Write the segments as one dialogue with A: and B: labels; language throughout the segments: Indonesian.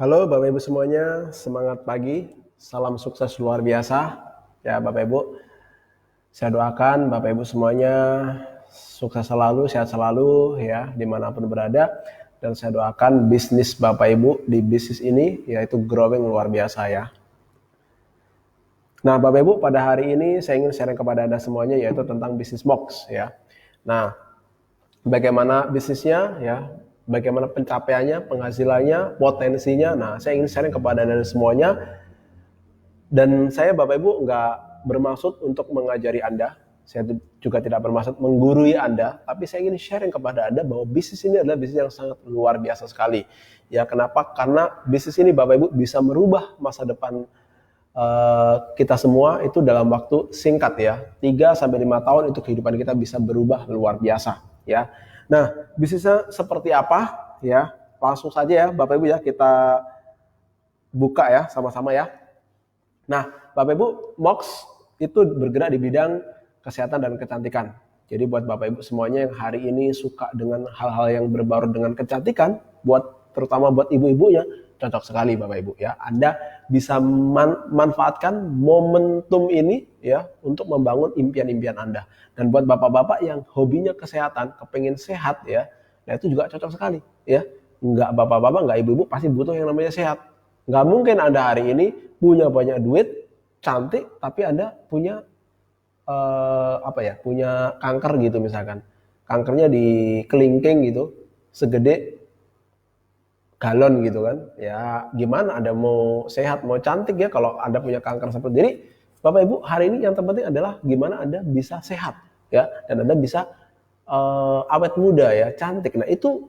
A: Halo Bapak Ibu semuanya, semangat pagi, salam sukses luar biasa. Ya Bapak Ibu, saya doakan Bapak Ibu semuanya sukses selalu, sehat selalu ya dimanapun berada. Dan saya doakan bisnis Bapak Ibu di bisnis ini yaitu growing luar biasa ya. Nah Bapak Ibu pada hari ini saya ingin sharing kepada Anda semuanya yaitu tentang bisnis box ya. Nah bagaimana bisnisnya ya, bagaimana pencapaiannya, penghasilannya, potensinya. Nah saya ingin sharing kepada Anda semuanya. Dan saya Bapak Ibu nggak bermaksud untuk mengajari Anda, saya juga tidak bermaksud menggurui Anda, tapi saya ingin sharing kepada Anda bahwa bisnis ini adalah bisnis yang sangat luar biasa sekali. Ya kenapa? Karena bisnis ini Bapak Ibu bisa merubah masa depan kita semua itu dalam waktu singkat ya. 3-5 tahun itu kehidupan kita bisa berubah luar biasa ya. Nah, bisnisnya seperti apa ya? Langsung saja ya Bapak Ibu ya kita buka ya sama-sama ya. Nah, Bapak Ibu, Mox itu bergerak di bidang kesehatan dan kecantikan. Jadi buat Bapak Ibu semuanya yang hari ini suka dengan hal-hal yang berbau dengan kecantikan, terutama buat ibu-ibunya, cocok sekali Bapak Ibu ya. Anda bisa manfaatkan momentum ini ya untuk membangun impian-impian Anda. Dan buat bapak-bapak yang hobinya kesehatan, kepengin sehat ya, nah itu juga cocok sekali ya. Enggak bapak-bapak, enggak ibu-ibu pasti butuh yang namanya sehat. Nggak mungkin Anda hari ini punya banyak duit, cantik, tapi Anda punya punya kanker gitu misalkan. Kankernya di kelingking gitu, segede galon gitu kan. Ya gimana Anda mau sehat, mau cantik ya kalau Anda punya kanker seperti ini. Bapak Ibu, hari ini yang terpenting adalah gimana Anda bisa sehat ya dan Anda bisa awet muda ya, cantik. Nah, itu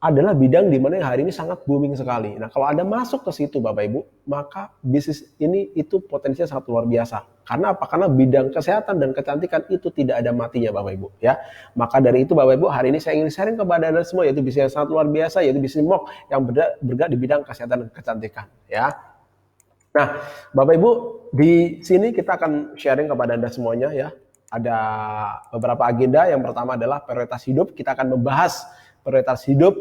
A: adalah bidang di mana yang hari ini sangat booming sekali. Nah, kalau Anda masuk ke situ Bapak Ibu, maka bisnis ini itu potensinya sangat luar biasa. Karena apa? Karena bidang kesehatan dan kecantikan itu tidak ada matinya Bapak Ibu ya. Maka dari itu Bapak Ibu, hari ini saya ingin sharing kepada Anda semua yaitu bisnis yang sangat luar biasa yaitu bisnis MOK yang bergerak di bidang kesehatan dan kecantikan ya. Nah, Bapak Ibu, di sini kita akan sharing kepada Anda semuanya ya. Ada beberapa agenda. Yang pertama adalah prioritas hidup. Kita akan membahas prioritas hidup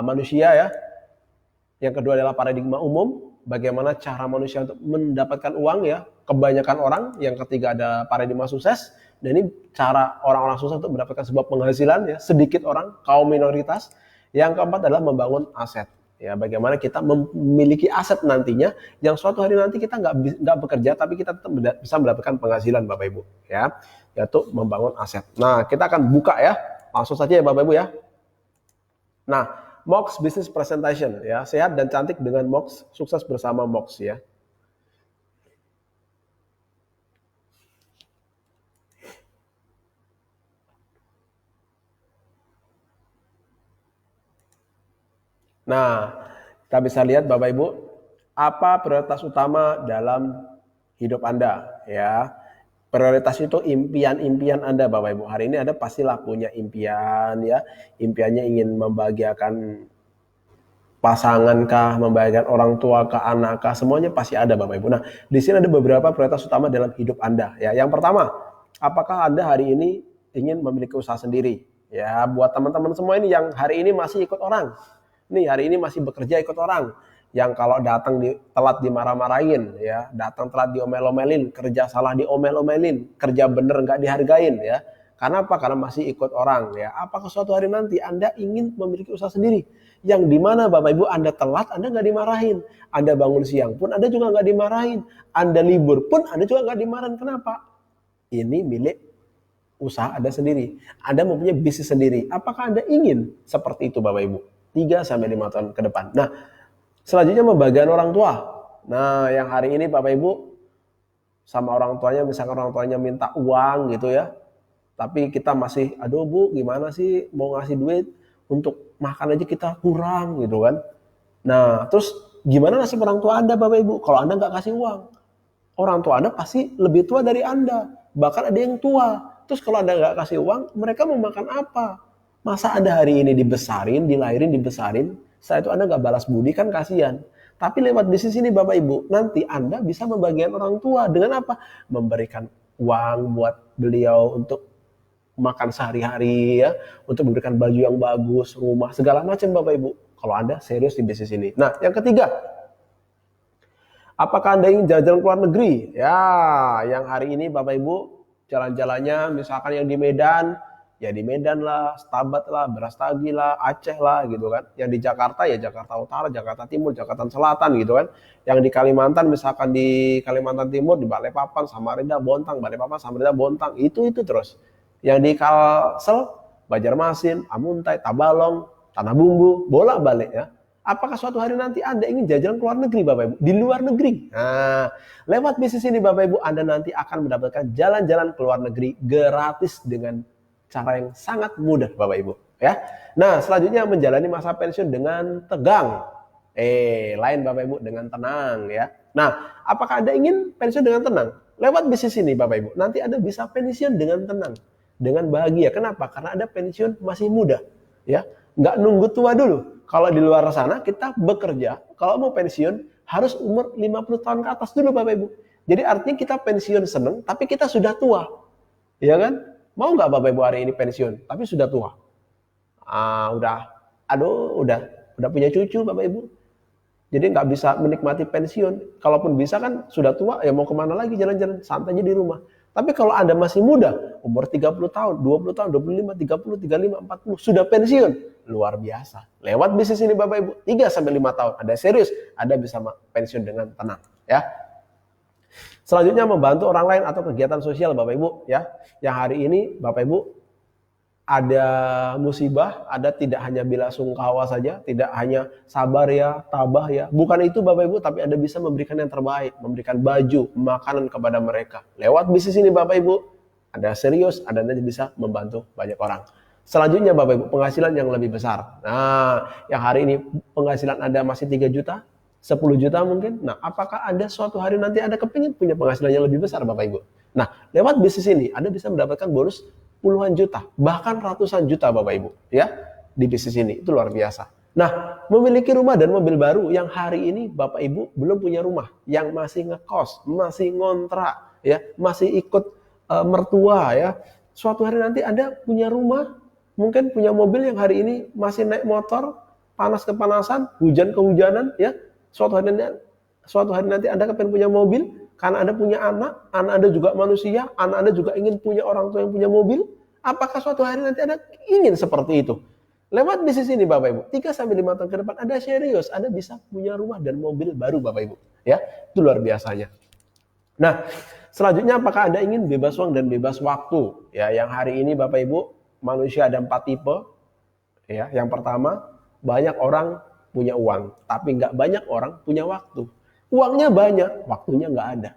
A: manusia ya. Yang kedua adalah paradigma umum, bagaimana cara manusia untuk mendapatkan uang ya. Kebanyakan orang. Yang ketiga ada paradigma sukses. Dan ini cara orang-orang sukses untuk mendapatkan sebuah penghasilan ya. Sedikit orang, kaum minoritas. Yang keempat adalah membangun aset. Ya, bagaimana kita memiliki aset nantinya yang suatu hari nanti kita nggak bekerja tapi kita tetap bisa mendapatkan penghasilan Bapak Ibu ya, yaitu membangun aset. Nah, kita akan buka ya, langsung saja ya Bapak Ibu ya. Nah, Mox Business Presentation ya, sehat dan cantik dengan Mox, sukses bersama Mox ya. Nah, kita bisa lihat Bapak Ibu, apa prioritas utama dalam hidup Anda ya. Prioritas itu impian-impian Anda Bapak Ibu. Hari ini Anda pastilah punya impian ya. Impiannya ingin membahagiakan pasangan kah, membahagiakan orang tua kah, anak kah, semuanya pasti ada Bapak Ibu. Nah, di sini ada beberapa prioritas utama dalam hidup Anda ya. Yang pertama, apakah Anda hari ini ingin memiliki usaha sendiri? Ya, buat teman-teman semua ini yang hari ini masih ikut orang. Nih, hari ini masih bekerja ikut orang. Yang kalau datang telat dimarah-marahin ya, datang telat diomel-omelin, kerja salah diomel-omelin, kerja bener nggak dihargain ya. Karena apa? Karena masih ikut orang ya. Apakah suatu hari nanti Anda ingin memiliki usaha sendiri? Yang dimana Bapak Ibu Anda telat, Anda nggak dimarahin. Anda bangun siang pun Anda juga nggak dimarahin. Anda libur pun Anda juga nggak dimarahin. Kenapa? Ini milik usaha Anda sendiri. Anda mempunyai bisnis sendiri. Apakah Anda ingin seperti itu Bapak Ibu? 3-5 tahun ke depan. Nah, selanjutnya membagian orang tua. Nah, yang hari ini Bapak Ibu sama orang tuanya, misalkan orang tuanya minta uang gitu ya. Tapi kita masih, aduh Bu, gimana sih mau ngasih duit untuk makan aja kita kurang gitu kan. Nah, terus gimana nasib orang tua Anda Bapak Ibu kalau Anda nggak kasih uang? Orang tua Anda pasti lebih tua dari Anda. Bahkan ada yang tua. Terus kalau Anda nggak kasih uang, mereka mau makan apa? Masa Anda hari ini dibesarin, dilahirin, dibesarin, setelah itu Anda nggak balas budi kan kasihan. Tapi lewat bisnis ini Bapak Ibu, nanti Anda bisa membagikan orang tua dengan apa? Memberikan uang buat beliau untuk makan sehari-hari ya, untuk memberikan baju yang bagus, rumah, segala macam Bapak Ibu. Kalau Anda serius di bisnis ini. Nah, yang ketiga, apakah Anda ingin jalan-jalan ke luar negeri? Ya, yang hari ini Bapak Ibu jalan-jalannya misalkan yang di Medan, ya di Medan lah, Stabat lah, Brastagi lah, Aceh lah gitu kan. Yang di Jakarta ya Jakarta Utara, Jakarta Timur, Jakarta Selatan gitu kan. Yang di Kalimantan misalkan di Kalimantan Timur, di Balikpapan, Samarinda, Bontang, Balikpapan, Samarinda, Bontang, itu terus. Yang di Kalsel, Banjarmasin, Amuntai, Tabalong, Tanah Bumbu, bolak-balik ya. Apakah suatu hari nanti Anda ingin jalan ke luar negeri Bapak Ibu? Di luar negeri. Nah, lewat bisnis ini Bapak Ibu, Anda nanti akan mendapatkan jalan-jalan ke luar negeri gratis dengan cara yang sangat mudah Bapak Ibu. Ya. Nah, selanjutnya menjalani masa pensiun dengan tegang. Lain Bapak Ibu, dengan tenang ya. Nah, apakah Anda ingin pensiun dengan tenang? Lewat bisnis ini Bapak Ibu, nanti Anda bisa pensiun dengan tenang, dengan bahagia. Kenapa? Karena Anda pensiun masih muda. Ya, nggak nunggu tua dulu. Kalau di luar sana kita bekerja, kalau mau pensiun harus umur 50 tahun ke atas dulu Bapak Ibu. Jadi artinya kita pensiun seneng, tapi kita sudah tua. Ya kan? Mau nggak Bapak Ibu hari ini pensiun, tapi sudah tua? Udah punya cucu Bapak Ibu. Jadi nggak bisa menikmati pensiun. Kalaupun bisa kan sudah tua, ya mau kemana lagi jalan-jalan, santai aja di rumah. Tapi kalau Anda masih muda, umur 30 tahun, 20 tahun, 25, 30, 35, 40, sudah pensiun, luar biasa. Lewat bisnis ini Bapak Ibu, 3-5 tahun, Anda serius, Anda bisa pensiun dengan tenang. Ya. Selanjutnya membantu orang lain atau kegiatan sosial Bapak Ibu. Ya. Yang hari ini Bapak Ibu ada musibah, ada tidak hanya bela sungkawa saja, tidak hanya sabar ya, tabah ya. Bukan itu Bapak Ibu, tapi Anda bisa memberikan yang terbaik, memberikan baju, makanan kepada mereka. Lewat bisnis ini Bapak Ibu, Anda serius, Anda nanti bisa membantu banyak orang. Selanjutnya Bapak Ibu, penghasilan yang lebih besar. Nah, yang hari ini penghasilan Anda masih 3 juta, 10 juta mungkin. Nah, apakah Anda suatu hari nanti Anda kepingin punya penghasilan yang lebih besar Bapak Ibu? Nah, lewat bisnis ini Anda bisa mendapatkan bonus puluhan juta, bahkan ratusan juta Bapak Ibu, ya, di bisnis ini. Itu luar biasa. Nah, memiliki rumah dan mobil baru yang hari ini Bapak Ibu belum punya rumah, yang masih ngekos, masih ngontrak, ya, masih ikut mertua, ya. Suatu hari nanti Anda punya rumah, mungkin punya mobil yang hari ini masih naik motor, panas kepanasan, hujan kehujanan, ya. Suatu hari nanti Anda kepengen punya mobil, karena Anda punya anak Anda juga manusia, anak Anda juga ingin punya orang tua yang punya mobil. Apakah suatu hari nanti Anda ingin seperti itu? Lewat bisnis ini Bapak Ibu, 3-5 tahun ke depan Anda serius, Anda bisa punya rumah dan mobil baru Bapak Ibu. Ya, itu luar biasanya. Nah, selanjutnya apakah Anda ingin bebas uang dan bebas waktu? Ya, yang hari ini Bapak Ibu, manusia ada 4 tipe. Ya, yang pertama, banyak orang punya uang, tapi nggak banyak orang punya waktu. Uangnya banyak, waktunya nggak ada.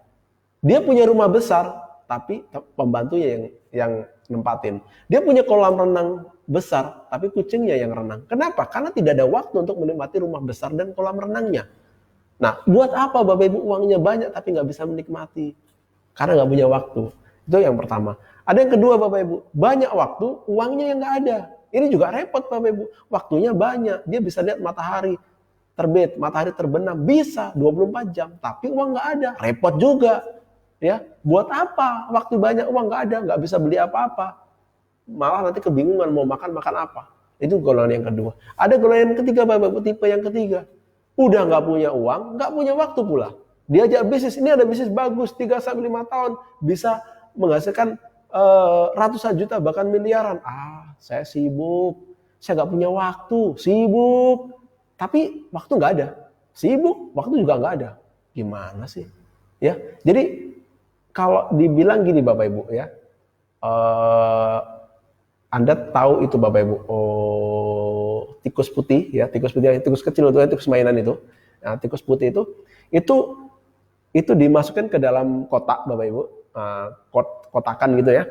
A: Dia punya rumah besar, tapi pembantunya yang nempatin. Dia punya kolam renang besar, tapi kucingnya yang renang. Kenapa? Karena tidak ada waktu untuk menikmati rumah besar dan kolam renangnya. Nah, buat apa Bapak Ibu uangnya banyak tapi nggak bisa menikmati? Karena nggak punya waktu. Itu yang pertama. Ada yang kedua Bapak Ibu, banyak waktu, uangnya yang nggak ada. Ini juga repot Bapak Ibu. Waktunya banyak, dia bisa lihat matahari terbit, matahari terbenam, bisa 24 jam, tapi uang nggak ada, repot juga. Ya, buat apa? Waktu banyak, uang nggak ada, nggak bisa beli apa-apa. Malah nanti kebingungan mau makan apa. Itu golongan yang kedua. Ada golongan yang ketiga Bapak Ibu, tipe yang ketiga. Udah nggak punya uang, nggak punya waktu pula. Diajak bisnis, ini ada bisnis bagus, 3-5 tahun, bisa menghasilkan ratusan juta, bahkan miliaran. Saya sibuk, saya nggak punya waktu, sibuk. Tapi waktu nggak ada, sibuk, waktu juga nggak ada. Gimana sih? Ya, jadi kalau dibilang gini Bapak Ibu ya, Anda tahu itu Bapak Ibu, tikus putih ya, tikus putih, tikus kecil itu, tikus mainan itu. Nah, tikus putih itu dimasukkan ke dalam kotak Bapak Ibu, kotakan gitu ya.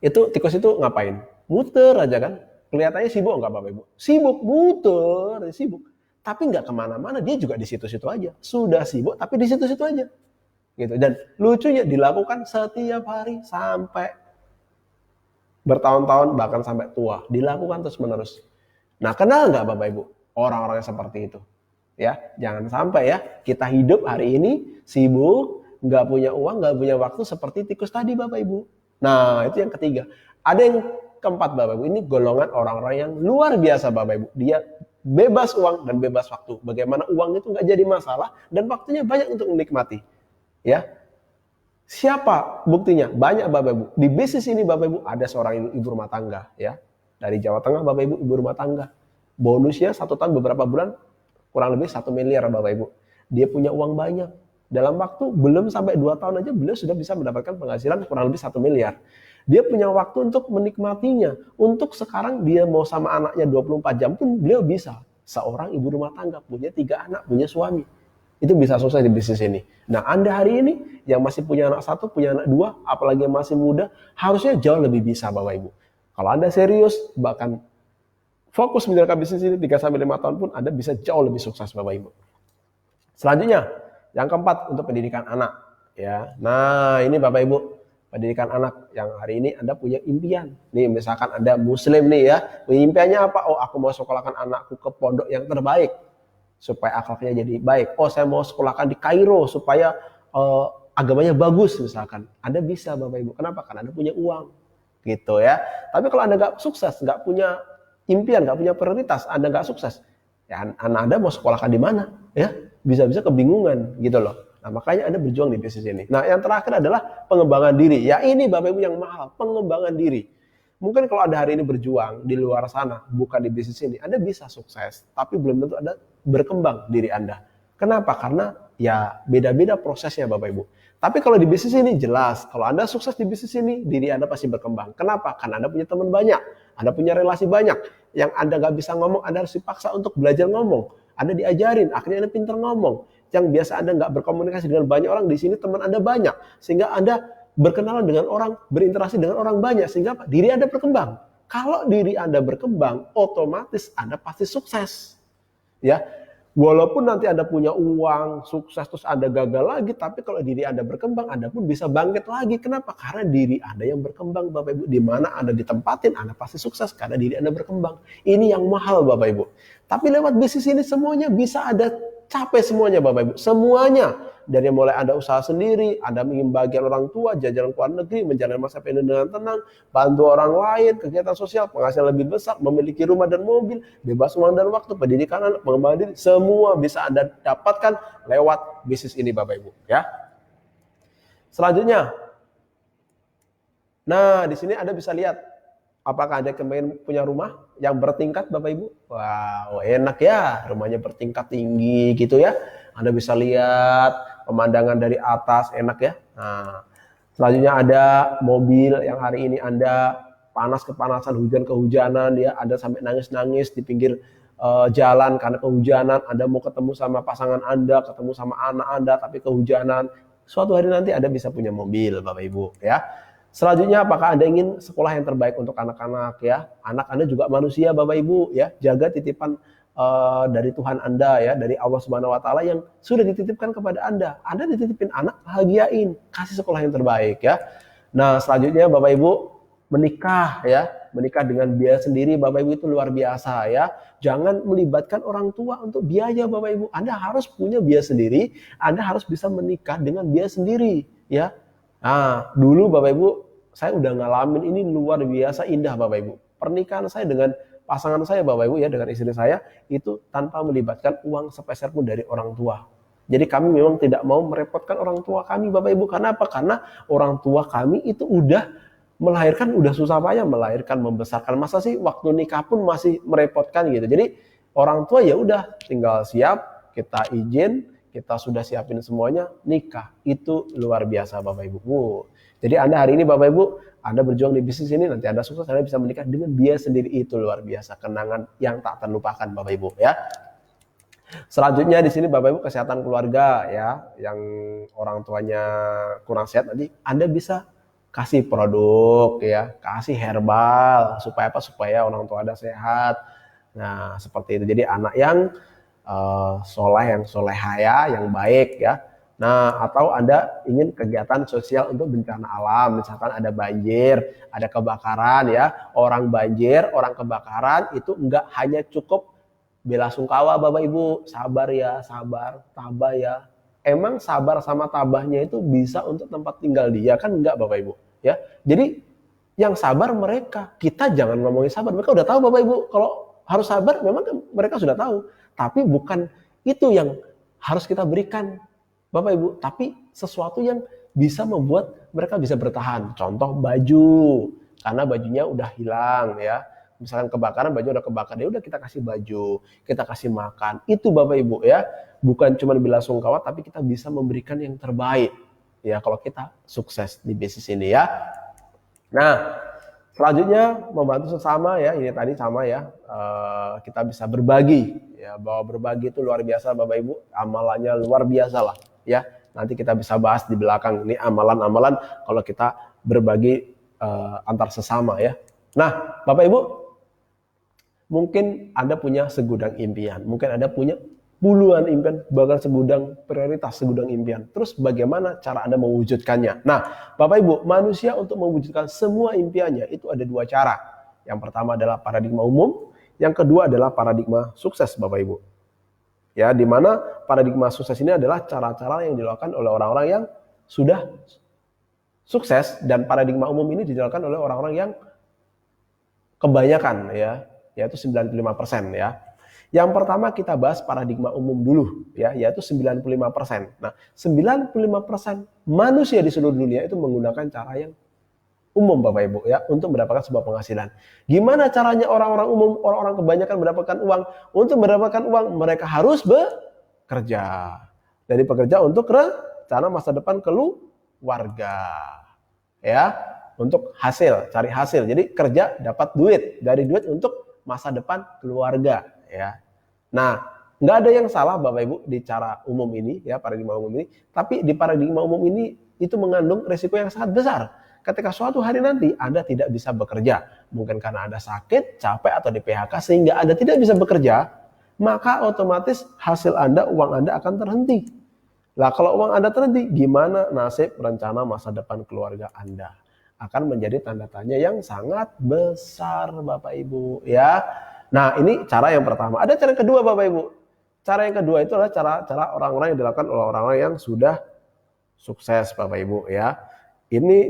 A: Itu tikus itu ngapain? Muter aja kan. Kelihatannya sibuk nggak Bapak Ibu? Sibuk, muter, sibuk. Tapi nggak kemana-mana, dia juga di situ-situ aja. Sudah sibuk, tapi di situ-situ aja. Gitu. Dan lucunya dilakukan setiap hari sampai bertahun-tahun, bahkan sampai tua. Dilakukan terus-menerus. Nah, kenal nggak Bapak Ibu orang-orang yang seperti itu? Ya, jangan sampai ya kita hidup hari ini sibuk, nggak punya uang, nggak punya waktu seperti tikus tadi Bapak Ibu. Nah, itu yang ketiga. Ada yang keempat Bapak Ibu, ini golongan orang-orang yang luar biasa Bapak Ibu. Dia bebas uang dan bebas waktu. Bagaimana uang itu nggak jadi masalah dan waktunya banyak untuk menikmati. Ya, siapa buktinya? Banyak Bapak Ibu. Di bisnis ini Bapak Ibu ada seorang ibu rumah tangga, ya, dari Jawa Tengah Bapak Ibu, ibu rumah tangga. Bonusnya 1 tahun beberapa bulan kurang lebih 1 miliar Bapak Ibu. Dia punya uang banyak. Dalam waktu belum sampai 2 tahun aja beliau sudah bisa mendapatkan penghasilan kurang lebih 1 miliar. Dia punya waktu untuk menikmatinya. Untuk sekarang dia mau sama anaknya 24 jam pun beliau bisa. Seorang ibu rumah tangga, punya 3 anak, punya suami. Itu bisa sukses di bisnis ini. Nah, Anda hari ini yang masih punya anak 1, punya anak 2, apalagi yang masih muda, harusnya jauh lebih bisa Bapak Ibu. Kalau Anda serius, bahkan fokus menjalankan bisnis ini 3-5 tahun pun Anda bisa jauh lebih sukses Bapak Ibu. Selanjutnya, yang keempat untuk pendidikan anak. Ya, nah ini Bapak Ibu, pendidikan anak yang hari ini Anda punya impian. Nih misalkan Anda Muslim nih ya, impiannya apa? Oh, aku mau sekolahkan anakku ke pondok yang terbaik supaya akhlaknya jadi baik. Oh, saya mau sekolahkan di Kairo supaya agamanya bagus misalkan. Anda bisa Bapak Ibu. Kenapa? Karena Anda punya uang. Gitu ya. Tapi kalau Anda nggak sukses, nggak punya impian, nggak punya prioritas, Anda nggak sukses, ya anak Anda mau sekolahkan di mana? Ya, bisa-bisa kebingungan gitu loh. Nah, makanya Anda berjuang di bisnis ini. Nah, yang terakhir adalah pengembangan diri. Ya, ini Bapak Ibu yang mahal, pengembangan diri. Mungkin kalau Anda hari ini berjuang di luar sana, bukan di bisnis ini, Anda bisa sukses, tapi belum tentu Anda berkembang diri Anda. Kenapa? Karena ya beda-beda prosesnya Bapak Ibu. Tapi kalau di bisnis ini jelas, kalau Anda sukses di bisnis ini, diri Anda pasti berkembang. Kenapa? Karena Anda punya teman banyak, Anda punya relasi banyak. Yang Anda nggak bisa ngomong, Anda harus dipaksa untuk belajar ngomong. Anda diajarin, akhirnya Anda pintar ngomong. Yang biasa Anda nggak berkomunikasi dengan banyak orang, di sini teman Anda banyak. Sehingga Anda berkenalan dengan orang, berinteraksi dengan orang banyak. Sehingga apa? Diri Anda berkembang. Kalau diri Anda berkembang, otomatis Anda pasti sukses. Ya, walaupun nanti Anda punya uang, sukses, terus Anda gagal lagi, tapi kalau diri Anda berkembang, Anda pun bisa bangkit lagi. Kenapa? Karena diri Anda yang berkembang, Bapak Ibu. Di mana Anda ditempatin, Anda pasti sukses karena diri Anda berkembang. Ini yang mahal, Bapak Ibu. Tapi lewat bisnis ini semuanya bisa Anda capai semuanya, Bapak Ibu. Semuanya. Dari mulai Anda usaha sendiri, Anda ingin bagian orang tua, jalan-jalan ke luar negeri, menjalani masa pensiun dengan tenang, bantu orang lain, kegiatan sosial, penghasilan lebih besar, memiliki rumah dan mobil, bebas uang dan waktu, pendidikan anak, pengembangan diri, semua bisa Anda dapatkan lewat bisnis ini Bapak Ibu. Ya. Selanjutnya, nah di sini Anda bisa lihat, apakah Anda kemarin punya rumah yang bertingkat Bapak Ibu? Wow, enak ya, rumahnya bertingkat tinggi gitu ya. Anda bisa lihat pemandangan dari atas, enak ya. Nah, selanjutnya ada mobil yang hari ini Anda panas-kepanasan, hujan kehujanan, ya Anda sampai nangis-nangis di pinggir jalan karena kehujanan. Anda mau ketemu sama pasangan Anda, ketemu sama anak Anda, tapi kehujanan. Suatu hari nanti Anda bisa punya mobil, Bapak Ibu, ya. Selanjutnya, apakah Anda ingin sekolah yang terbaik untuk anak-anak, ya? Anak Anda juga manusia, Bapak Ibu, ya. Jaga titipan dari Tuhan Anda, ya, dari Allah Subhanahu wa taala yang sudah dititipkan kepada Anda. Anda dititipin anak, bahagiain, kasih sekolah yang terbaik, ya. Nah, selanjutnya Bapak Ibu menikah, ya. Menikah dengan biaya sendiri Bapak Ibu itu luar biasa, ya. Jangan melibatkan orang tua untuk biaya Bapak Ibu. Anda harus punya biaya sendiri, Anda harus bisa menikah dengan biaya sendiri, ya. Nah, dulu Bapak Ibu, saya udah ngalamin ini luar biasa indah Bapak Ibu. Pernikahan saya dengan pasangan saya Bapak Ibu, ya, dengan istri saya itu tanpa melibatkan uang sepeser pun dari orang tua. Jadi kami memang tidak mau merepotkan orang tua kami Bapak Ibu. Karena apa? Karena orang tua kami itu udah melahirkan, udah susah payah melahirkan, membesarkan. Masa sih waktu nikah pun masih merepotkan gitu. Jadi orang tua ya udah tinggal siap, kita izin, kita sudah siapin semuanya, nikah. Itu luar biasa Bapak Ibu. Jadi Anda hari ini Bapak Ibu, Anda berjuang di bisnis ini, nanti Anda sukses, Anda bisa menikah dengan biaya sendiri, itu luar biasa. Kenangan yang tak terlupakan Bapak Ibu, ya. Selanjutnya di sini Bapak Ibu kesehatan keluarga, ya, yang orang tuanya kurang sehat, nanti Anda bisa kasih produk, ya, kasih herbal, supaya apa? Supaya orang tua Anda sehat. Nah, seperti itu. Jadi anak yang soleh, yang solehaya, yang baik, ya. Nah, atau Anda ingin kegiatan sosial untuk bencana alam, misalkan ada banjir, ada kebakaran, ya. Orang banjir, orang kebakaran itu enggak hanya cukup bela sungkawa Bapak Ibu, sabar ya, sabar, tabah ya. Emang sabar sama tabahnya itu bisa untuk tempat tinggal dia kan enggak Bapak Ibu, ya. Jadi yang sabar mereka, kita jangan ngomongin sabar. Mereka udah tahu Bapak Ibu kalau Harus sabar, memang mereka sudah tahu. Tapi bukan itu yang harus kita berikan, Bapak Ibu. Tapi sesuatu yang bisa membuat mereka bisa bertahan. Contoh baju, karena bajunya udah hilang ya. Misalkan kebakaran, baju udah kebakar, ya udah kita kasih baju, kita kasih makan. Itu Bapak Ibu ya, bukan cuma belasungkawa, tapi kita bisa memberikan yang terbaik ya kalau kita sukses di bisnis ini ya. Nah, selanjutnya membantu sesama ya, ini tadi sama ya, kita bisa berbagi ya, bahwa berbagi itu luar biasa Bapak Ibu, amalannya luar biasa lah ya. Nanti kita bisa bahas di belakang ini amalan-amalan kalau kita berbagi antar sesama ya. Nah, Bapak Ibu, mungkin Anda punya segudang impian, mungkin Anda punya puluhan impian, bahkan segudang prioritas, segudang impian. Terus bagaimana cara Anda mewujudkannya? Nah, Bapak Ibu, manusia untuk mewujudkan semua impiannya itu ada dua cara. Yang pertama adalah paradigma umum, yang kedua adalah paradigma sukses, Bapak Ibu. Ya, di mana paradigma sukses ini adalah cara-cara yang dilakukan oleh orang-orang yang sudah sukses, dan paradigma umum ini dilakukan oleh orang-orang yang kebanyakan ya, yaitu 95% ya. Yang pertama kita bahas paradigma umum dulu ya, yaitu 95%. Nah, 95% manusia di seluruh dunia itu menggunakan cara yang umum Bapak Ibu ya, untuk mendapatkan sebuah penghasilan. Gimana caranya orang-orang umum, orang-orang kebanyakan mendapatkan uang? Untuk mendapatkan uang mereka harus bekerja. Dari pekerja untuk rencana masa depan keluarga. Ya, untuk hasil, cari hasil. Jadi kerja dapat duit, dari duit untuk masa depan keluarga ya. Nah, nggak ada yang salah Bapak Ibu di cara umum ini ya, paradigma umum ini. Tapi di paradigma umum ini itu mengandung resiko yang sangat besar. Ketika suatu hari nanti Anda tidak bisa bekerja, mungkin karena Anda sakit, capek atau di PHK sehingga Anda tidak bisa bekerja, maka otomatis hasil Anda, uang Anda akan terhenti. Lah kalau uang Anda terhenti, gimana nasib rencana masa depan keluarga Anda? Akan menjadi tanda tanya yang sangat besar Bapak Ibu ya. Nah, ini cara yang pertama. Ada cara kedua Bapak Ibu. Cara yang kedua itu adalah cara orang-orang yang dilakukan oleh orang-orang yang sudah sukses Bapak Ibu ya.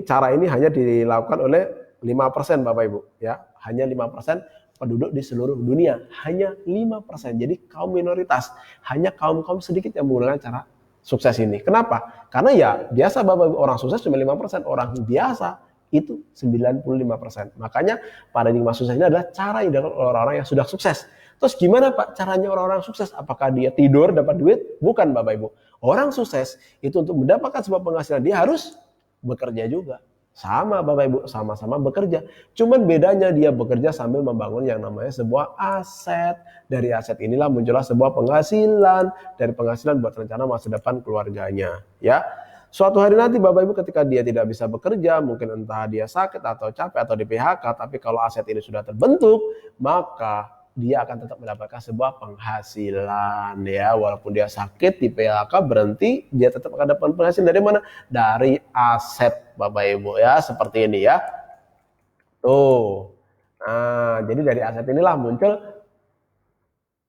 A: Cara ini hanya dilakukan oleh 5% Bapak Ibu ya. Hanya 5% penduduk di seluruh dunia. Hanya 5%. Jadi kaum minoritas. Hanya kaum-kaum sedikit yang menggunakan cara sukses ini. Kenapa? Karena ya biasa Bapak Ibu, orang sukses cuma 5%. Orang biasa itu 95%. Makanya paradigma sukses ini adalah cara yang dilakukan oleh orang-orang yang sudah sukses. Terus gimana Pak caranya orang-orang sukses? Apakah dia tidur dapat duit? Bukan Bapak Ibu. Orang sukses itu untuk mendapatkan sebuah penghasilan dia harus bekerja juga. Sama Bapak Ibu, sama-sama bekerja. Cuman bedanya dia bekerja sambil membangun yang namanya sebuah aset. Dari aset inilah muncullah sebuah penghasilan. Dari penghasilan buat rencana masa depan keluarganya. Ya. Suatu hari nanti Bapak Ibu ketika dia tidak bisa bekerja, mungkin entah dia sakit atau capek atau di PHK, tapi kalau aset ini sudah terbentuk, maka dia akan tetap mendapatkan sebuah penghasilan ya. Walaupun dia sakit di PHK berhenti, dia tetap akan dapat penghasilan dari mana? Dari aset Bapak Ibu ya, seperti ini ya. Tuh. Nah, jadi dari aset inilah muncul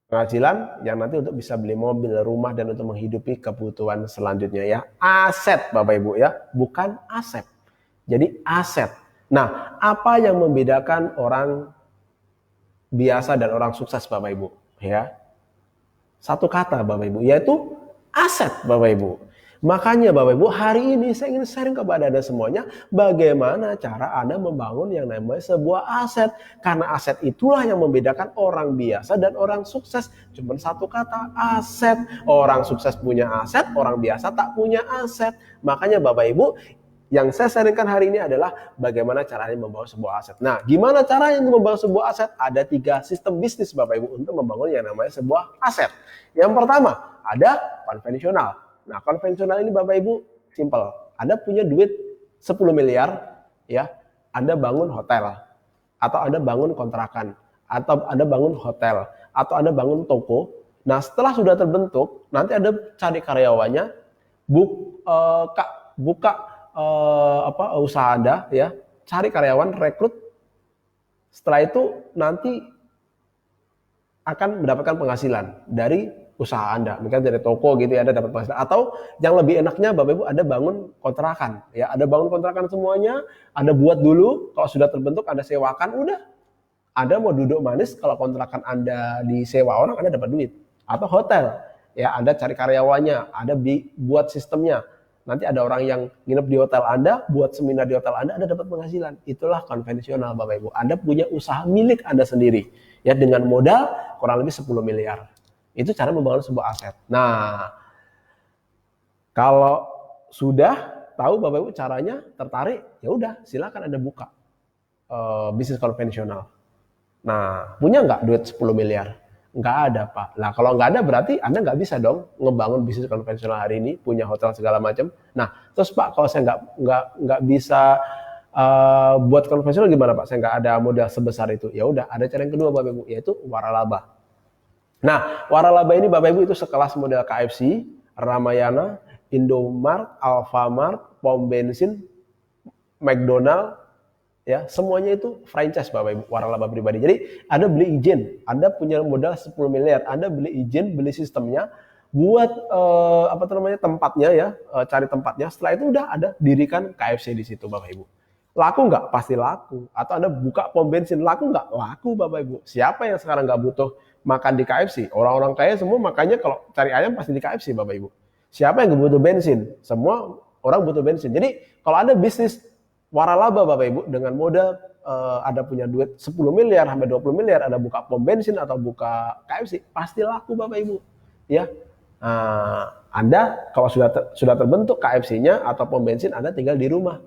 A: penghasilan yang nanti untuk bisa beli mobil, rumah, dan untuk menghidupi kebutuhan selanjutnya ya. Aset Bapak Ibu ya, bukan aset. Jadi aset. Nah, apa yang membedakan orang biasa dan orang sukses Bapak Ibu? Ya, satu kata Bapak Ibu, yaitu aset Bapak Ibu. Makanya Bapak Ibu, hari ini saya ingin sharing kepada Anda semuanya bagaimana cara Anda membangun yang namanya sebuah aset. Karena aset itulah yang membedakan orang biasa dan orang sukses. Cuma satu kata, aset. Orang sukses punya aset, orang biasa tak punya aset. Makanya Bapak Ibu, yang saya sharingkan hari ini adalah bagaimana caranya membangun sebuah aset. Nah, gimana caranya untuk membangun sebuah aset? Ada 3 sistem bisnis Bapak Ibu untuk membangun yang namanya sebuah aset. Yang pertama, ada konvensional. Nah, konvensional ini Bapak Ibu simple. Anda punya duit 10 miliar, ya, Anda bangun hotel, atau Anda bangun kontrakan, atau Anda bangun hotel, atau Anda bangun toko. Nah, setelah sudah terbentuk, nanti Anda cari karyawannya, buka usaha Anda, ya, cari karyawan, rekrut. Setelah itu nanti akan mendapatkan penghasilan dari usaha Anda, mungkin dari toko gitu ya, Anda dapat penghasilan. Atau yang lebih enaknya Bapak Ibu, Anda bangun kontrakan, ya, Anda bangun kontrakan semuanya, Anda buat dulu, kalau sudah terbentuk Anda sewakan, udah Anda mau duduk manis, kalau kontrakan Anda disewa orang, Anda dapat duit. Atau hotel, ya Anda cari karyawannya, Anda buat sistemnya. Nanti ada orang yang nginep di hotel Anda, buat seminar di hotel Anda dapat penghasilan. Itulah konvensional Bapak Ibu. Anda punya usaha milik Anda sendiri, ya dengan modal kurang lebih 10 miliar. Itu cara membangun sebuah aset. Nah, kalau sudah tahu Bapak Ibu caranya, tertarik, ya udah silakan Anda buka bisnis konvensional. Nah, punya nggak duit 10 miliar? Nggak ada, Pak. Nah, kalau nggak ada berarti Anda nggak bisa dong ngebangun bisnis konvensional hari ini, punya hotel segala macam. Nah, terus Pak, kalau saya nggak bisa buat konvensional gimana Pak? Saya nggak ada modal sebesar itu. Ya udah, ada cara yang kedua Bapak Ibu, yaitu waralaba. Nah, waralaba ini Bapak Ibu itu sekelas model KFC, Ramayana, Indomart, Alfamart, pom bensin, McDonald, ya semuanya itu franchise Bapak Ibu, waralaba pribadi. Jadi Anda beli izin, Anda punya modal 10 miliar, Anda beli izin, beli sistemnya, buat tempatnya ya, cari tempatnya. Setelah itu udah ada dirikan KFC di situ Bapak Ibu. Laku nggak? Pasti laku. Atau Anda buka pom bensin, laku nggak? Laku Bapak Ibu. Siapa yang sekarang nggak butuh makan di KFC? Orang-orang kaya semua makanya kalau cari ayam pasti di KFC Bapak Ibu. Siapa yang nggak butuh bensin? Semua orang butuh bensin. Jadi kalau ada bisnis waralaba Bapak Ibu dengan modal ada punya duit 10 miliar sampai 20 miliar, ada buka pom bensin atau buka KFC, pasti laku Bapak Ibu. Ya. Anda kalau sudah terbentuk KFC-nya atau pom bensin, Anda tinggal di rumah.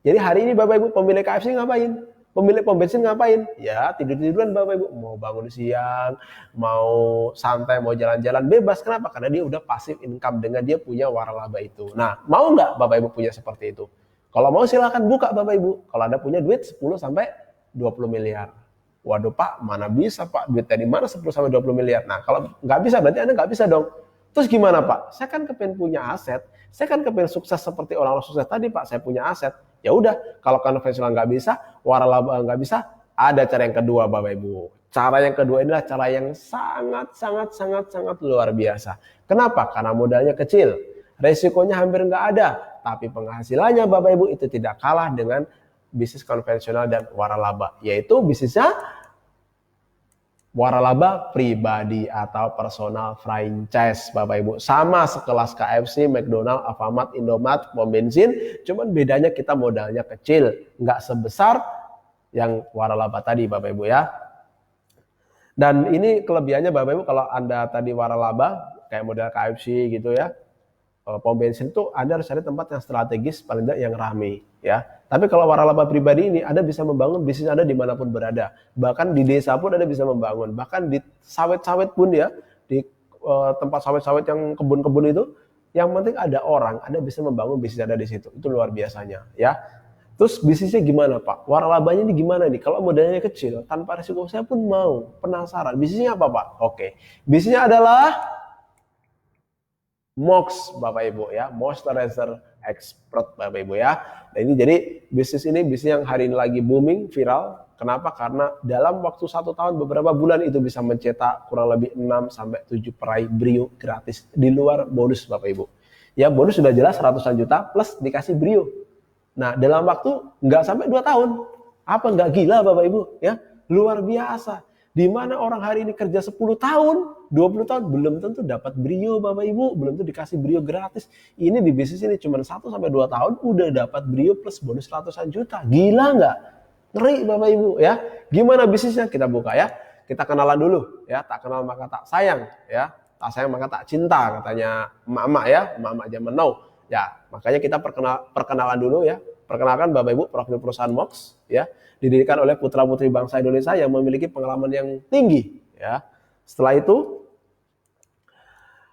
A: Jadi hari ini Bapak Ibu pemilik KFC ngapain? Pemilik pom bensin ngapain? Ya tidur-tiduran Bapak Ibu. Mau bangun siang, mau santai, mau jalan-jalan bebas. Kenapa? Karena dia udah passive income dengan dia punya waralaba itu. Nah, mau nggak Bapak Ibu punya seperti itu? Kalau mau silakan buka Bapak Ibu. Kalau Anda punya duit 10 sampai 20 miliar. Waduh Pak, mana bisa Pak? Duit dari mana 10 sampai 20 miliar? Nah, kalau nggak bisa berarti Anda nggak bisa dong. Terus gimana Pak? Saya kan kepengen punya aset. Saya kan kepengen sukses seperti orang-orang sukses tadi Pak. Saya punya aset. Ya udah, kalau konvensional nggak bisa, waralaba nggak bisa, ada cara yang kedua Bapak Ibu. Cara yang kedua inilah cara yang sangat luar biasa. Kenapa? Karena modalnya kecil. Resikonya hampir nggak ada. Tapi penghasilannya Bapak Ibu itu tidak kalah dengan bisnis konvensional dan waralaba. Yaitu bisnisnya waralaba pribadi atau personal franchise Bapak Ibu. Sama sekelas KFC, McDonald, Alfamart, Indomart, pom bensin. Cuman bedanya kita modalnya kecil. Nggak sebesar yang waralaba tadi Bapak Ibu ya. Dan ini kelebihannya Bapak Ibu kalau Anda tadi waralaba kayak model KFC gitu ya. Pom bensin itu Anda harus cari tempat yang strategis, paling tidak yang ramai ya. Tapi kalau waralaba pribadi ini Anda bisa membangun bisnis Anda dimanapun berada. Bahkan di desa pun Anda bisa membangun. Bahkan di sawit-sawit pun ya, di tempat sawit-sawit yang kebun-kebun itu, yang penting ada orang, Anda bisa membangun bisnis Anda di situ. Itu luar biasanya ya. Terus bisnisnya gimana Pak? Waralabanya ini gimana nih? Kalau modalnya kecil, tanpa risiko, saya pun mau, penasaran. Bisnisnya apa Pak? Oke. Bisnisnya adalah MOX Bapak Ibu ya, moisturizer expert Bapak Ibu ya. Nah ini jadi bisnis yang hari ini lagi booming, viral. Kenapa? Karena dalam waktu 1 tahun beberapa bulan itu bisa mencetak kurang lebih 6 sampai 7 peraih Brio gratis di luar bonus Bapak Ibu. Ya bonus sudah jelas ratusan juta plus dikasih Brio. Nah dalam waktu nggak sampai 2 tahun. Apa nggak gila Bapak Ibu ya? Luar biasa. Di mana orang hari ini kerja 10 tahun, 20 tahun, belum tentu dapat Brio Bapak Ibu, belum tentu dikasih Brio gratis. Ini di bisnis ini cuma 1 sampai 2 tahun udah dapat Brio plus bonus ratusan juta. Gila nggak? Ngeri Bapak Ibu ya. Gimana bisnisnya? Kita buka ya. Kita kenalan dulu ya. Tak kenal maka tak sayang ya. Tak sayang maka tak cinta katanya emak-emak ya, emak-emak zaman now. Ya, makanya kita perkenalan dulu ya. Perkenalkan Bapak Ibu profil perusahaan MOX ya. Didirikan oleh putra-putri bangsa Indonesia yang memiliki pengalaman yang tinggi ya. Setelah itu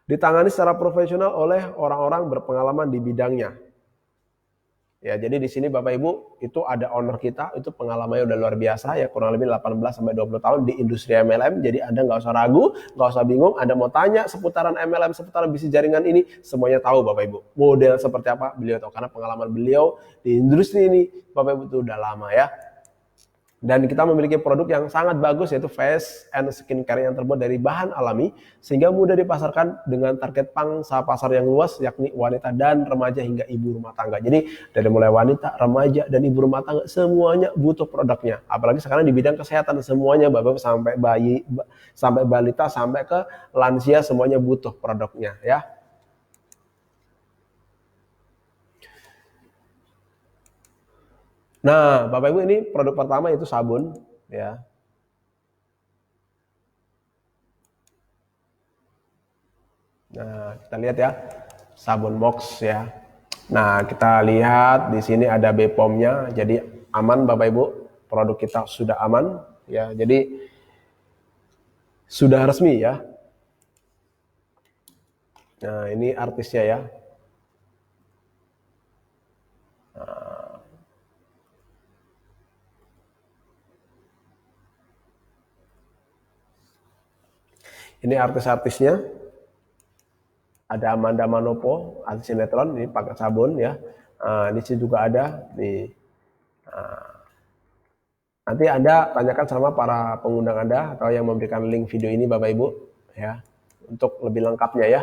A: ditangani secara profesional oleh orang-orang berpengalaman di bidangnya. Ya, jadi di sini Bapak Ibu itu ada owner kita, itu pengalamannya udah luar biasa ya, kurang lebih 18 sampai 20 tahun di industri MLM. Jadi Anda nggak usah ragu, nggak usah bingung. Anda mau tanya seputaran MLM, seputaran bisnis jaringan ini, semuanya tahu Bapak Ibu. Model seperti apa beliau tahu karena pengalaman beliau di industri ini Bapak Ibu itu udah lama ya. Dan kita memiliki produk yang sangat bagus yaitu face and skincare yang terbuat dari bahan alami sehingga mudah dipasarkan dengan target pangsa pasar yang luas yakni wanita dan remaja hingga ibu rumah tangga. Jadi dari mulai wanita, remaja dan ibu rumah tangga semuanya butuh produknya. Apalagi sekarang di bidang kesehatan semuanya Bapak sampai bayi, sampai balita, sampai ke lansia semuanya butuh produknya ya. Nah, Bapak Ibu ini produk pertama itu sabun ya. Nah, kita lihat ya, sabun Mox ya. Nah, kita lihat di sini ada BPOM-nya, jadi aman Bapak Ibu, produk kita sudah aman ya. Jadi sudah resmi ya. Nah, ini artisnya ya. Ini artis-artisnya. Ada Amanda Manopo, artis sinetron, ini pakai sabun ya. Di sini juga ada nih. Nanti Anda tanyakan sama para pengundang Anda atau yang memberikan link video ini Bapak Ibu ya untuk lebih lengkapnya ya.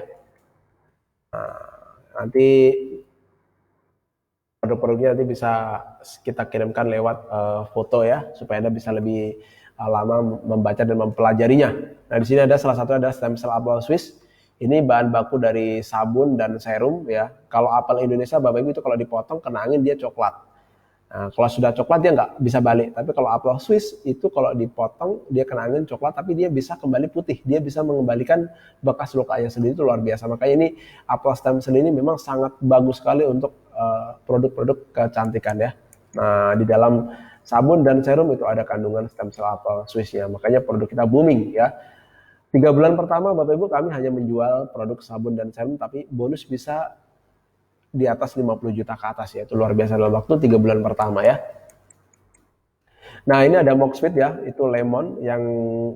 A: Nanti produk-produknya nanti bisa kita kirimkan lewat foto ya supaya Anda bisa lebih lama membaca dan mempelajarinya. Nah, di sini ada salah satu ada stem cell apple Swiss. Ini bahan baku dari sabun dan serum ya. Kalau apel Indonesia Bapak Ibu itu kalau dipotong kena angin dia coklat. Nah, kalau sudah coklat dia nggak bisa balik. Tapi kalau apel Swiss itu kalau dipotong dia kena angin coklat tapi dia bisa kembali putih. Dia bisa mengembalikan bekas lukanya sendiri, itu luar biasa. Makanya ini apel stem cell ini memang sangat bagus sekali untuk produk-produk kecantikan ya. Nah, di dalam sabun dan serum itu ada kandungan stem cell apel Swiss-nya. Makanya produk kita booming ya. 3 bulan pertama Bapak Ibu kami hanya menjual produk sabun dan serum tapi bonus bisa di atas 50 juta ke atas ya. Itu luar biasa dalam waktu 3 bulan pertama ya. Nah, ini ada Moxfit ya, itu lemon yang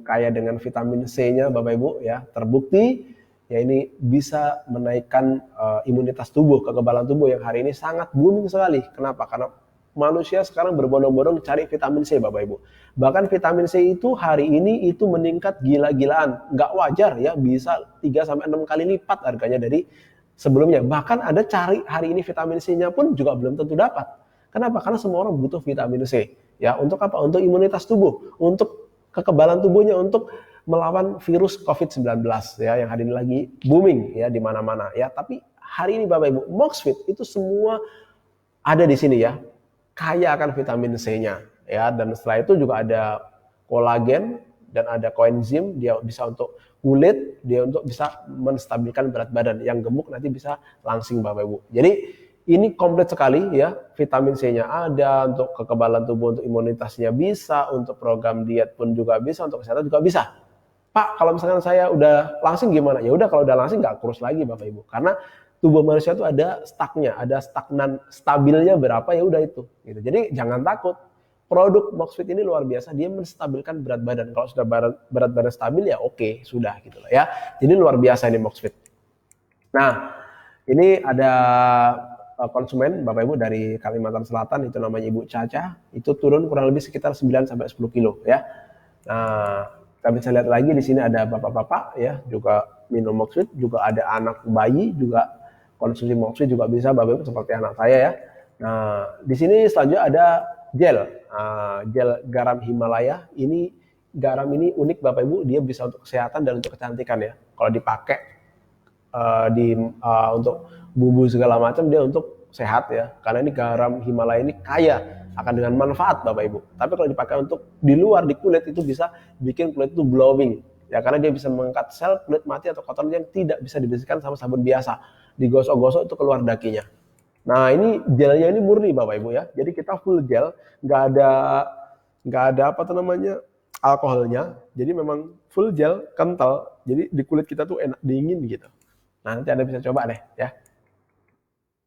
A: kaya dengan vitamin C-nya Bapak Ibu ya. Terbukti ya ini bisa menaikkan imunitas tubuh, kekebalan tubuh yang hari ini sangat booming sekali. Kenapa? Karena manusia sekarang berbondong-bondong cari vitamin C Bapak Ibu. Bahkan vitamin C itu hari ini itu meningkat gila-gilaan. Nggak wajar ya, bisa 3-6 kali lipat harganya dari sebelumnya. Bahkan ada cari hari ini vitamin C-nya pun juga belum tentu dapat. Kenapa? Karena semua orang butuh vitamin C. Ya, untuk apa? Untuk imunitas tubuh, untuk kekebalan tubuhnya, untuk melawan virus COVID-19 ya yang hari ini lagi booming ya di mana-mana ya. Tapi hari ini Bapak Ibu, Moxfit itu semua ada di sini ya. Kaya akan vitamin C-nya ya, dan setelah itu juga ada kolagen dan ada koenzim, dia bisa untuk kulit, dia untuk bisa menstabilkan berat badan. Yang gemuk nanti bisa langsing Bapak Ibu. Jadi ini komplit sekali ya, vitamin C-nya ada, untuk kekebalan tubuh, untuk imunitasnya bisa, untuk program diet pun juga bisa, untuk kesehatan juga bisa. Pak, kalau misalkan saya udah langsing gimana? Ya udah, kalau udah langsing nggak kurus lagi Bapak Ibu, karena tubuh manusia itu ada stucknya, ada stagnan, stabilnya berapa ya udah itu. Gitu. Jadi jangan takut. Produk Moxfit ini luar biasa, dia menstabilkan berat badan. Kalau sudah berat badan stabil ya oke, sudah gitu loh ya. Jadi luar biasa ini Moxfit. Nah, ini ada konsumen Bapak Ibu dari Kalimantan Selatan, itu namanya Ibu Caca, itu turun kurang lebih sekitar 9 sampai 10 kilo ya. Nah, kita bisa lihat lagi di sini ada bapak-bapak ya, juga minum Moxfit, juga ada anak bayi juga konsumsi Moxfit juga bisa Bapak Ibu seperti anak saya ya. Nah, di sini selanjutnya ada gel, gel garam Himalaya. Ini garam ini unik Bapak Ibu, dia bisa untuk kesehatan dan untuk kecantikan ya. Kalau dipakai untuk bumbu segala macam dia untuk sehat ya. Karena ini garam Himalaya ini kaya akan dengan manfaat Bapak Ibu. Tapi kalau dipakai untuk di luar di kulit itu bisa bikin kulit itu glowing. Ya, karena dia bisa mengangkat sel kulit mati atau kotoran yang tidak bisa dibersihkan sama sabun biasa. Digosok-gosok itu keluar dakinya. Nah, ini gelnya ini murni Bapak Ibu ya. Jadi kita full gel, nggak ada apa tuh namanya alkoholnya. Jadi memang full gel, kental. Jadi di kulit kita tuh enak, dingin gitu. Nah, nanti Anda bisa coba deh ya.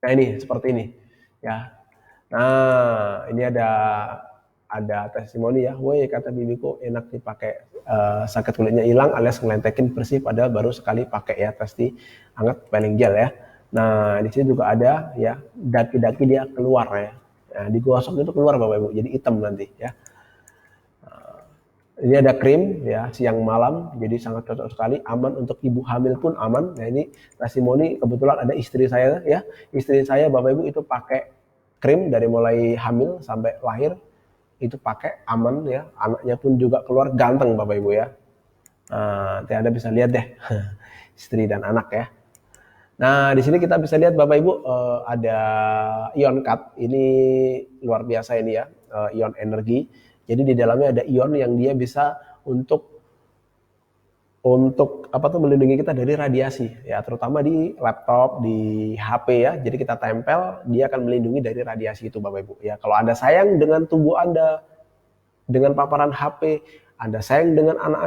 A: Nah, ini seperti ini ya. Nah, ini ada testimoni ya. Woi, kata bibiku enak dipakai, sakit kulitnya hilang alias ngelentekin bersih padahal baru sekali pakai ya, testi hangat peeling gel ya. Nah, di sini juga ada ya, daki-daki dia keluar ya. Nah, digosok itu keluar Bapak Ibu, jadi hitam nanti ya. Ini ada krim ya, siang malam, jadi sangat cocok sekali, aman untuk ibu hamil pun aman. Nah ini testimoni kebetulan ada istri saya ya, istri saya Bapak Ibu itu pakai krim dari mulai hamil sampai lahir itu pakai aman ya, anaknya pun juga keluar ganteng Bapak Ibu ya. Nah, nanti Anda bisa lihat deh istri dan anak ya. Nah di sini kita bisa lihat Bapak Ibu ada ion cut, ini luar biasa ini ya, ion energi. Jadi di dalamnya ada ion yang dia bisa untuk apa tuh melindungi kita dari radiasi ya, terutama di laptop, di HP ya. Jadi kita tempel, dia akan melindungi dari radiasi itu Bapak Ibu ya. Kalau Anda sayang dengan tubuh Anda, dengan paparan HP, Anda sayang dengan anak